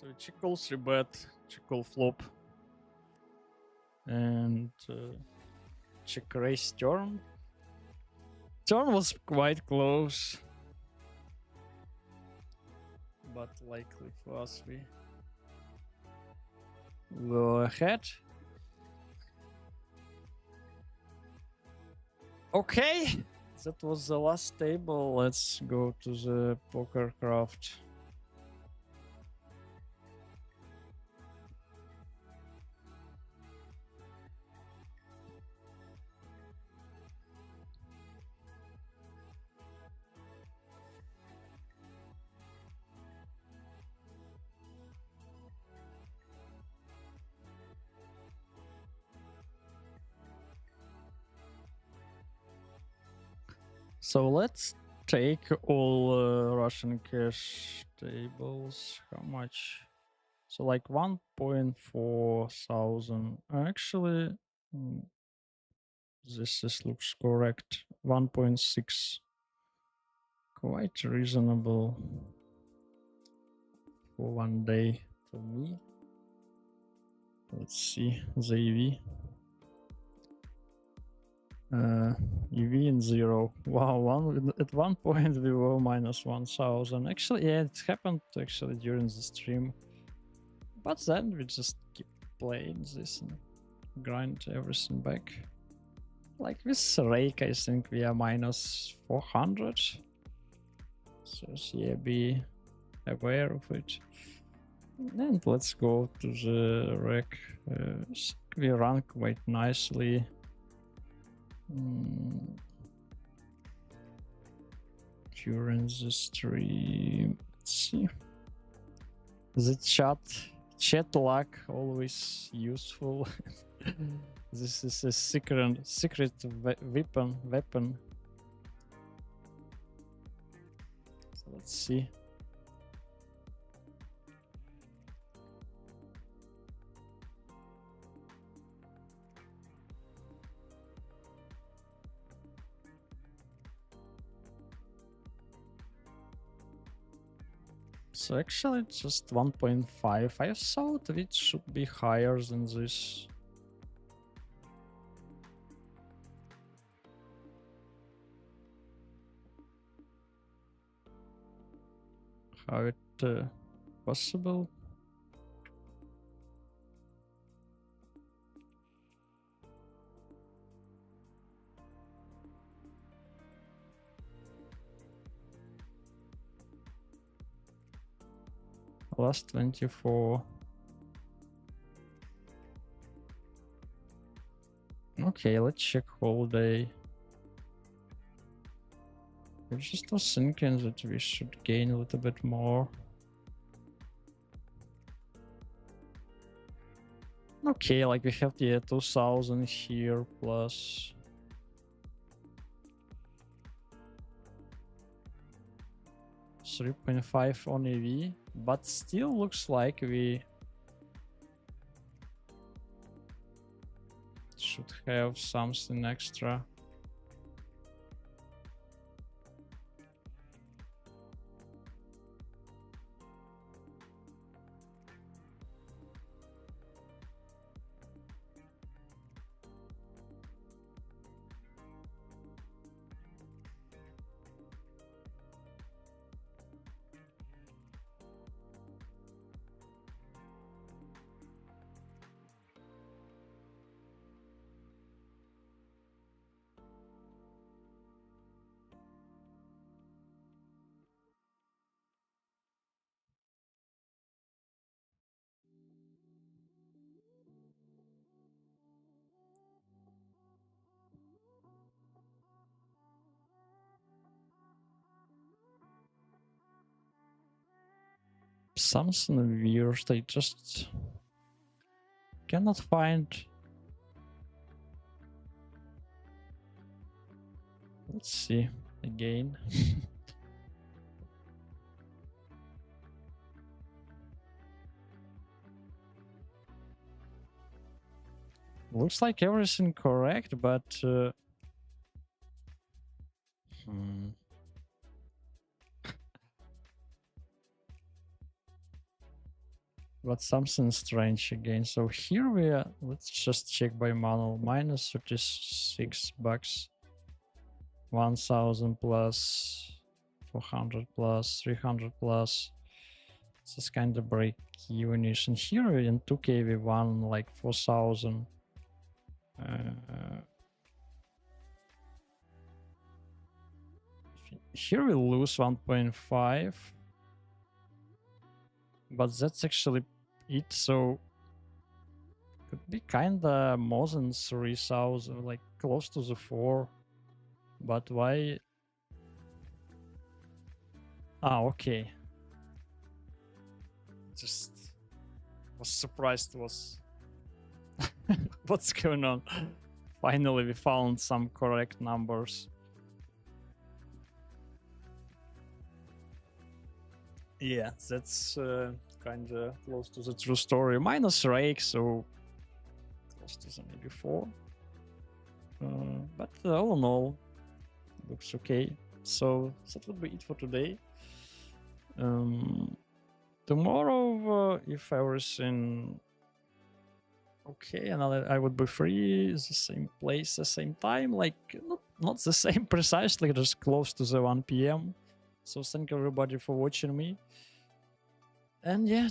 So check call 3-bet, check call flop, and check raise turn. Turn was quite close, but likely for us we go ahead. Okay, that was the last table. Let's go to the poker craft. So let's take all Russian cash tables. How much? So like 1.4 thousand. Actually, this looks correct. 1.6. Quite reasonable for one day for me. Let's see the EV. EV in 0. Wow, at one point we were minus 1000. Actually, yeah, it happened actually during the stream. But then we just keep playing this and grind everything back. Like with Rake, I think we are minus 400. So yeah, be aware of it. And let's go to the rec. We run quite nicely. During the stream, let's see. The chat luck always useful. This is a secret weapon. So let's see. So actually it's just 1.5. I thought it should be higher than this. How it possible? Last 24. Okay, let's check whole day. I just was thinking that we should gain a little bit more. Okay, like we have the 2000 here plus 3.5 on EV, but still looks like we should have something extra. Something weird. I just cannot find. Let's see again. Looks like everything correct, but But something strange again. So here we are. Let's just check by manual. Minus 36 bucks. 1000 plus 400 plus 300 plus. This is kind of break evenish. And here in 2k we won like 4000. Here we lose 1.5. But that's actually it. So could be kinda more than 3000, like close to the 4. But why? Ah, okay. Just was surprised was what's going on. Finally we found some correct numbers. Yeah, that's kind of close to the true story. Minus rake, so close to the maybe 4. But all in all, looks okay. So that would be it for today. Tomorrow, if everything okay, and I would be free, the same place, the same time, like not the same precisely, just close to the 1 p.m. So thank everybody for watching me. And yeah,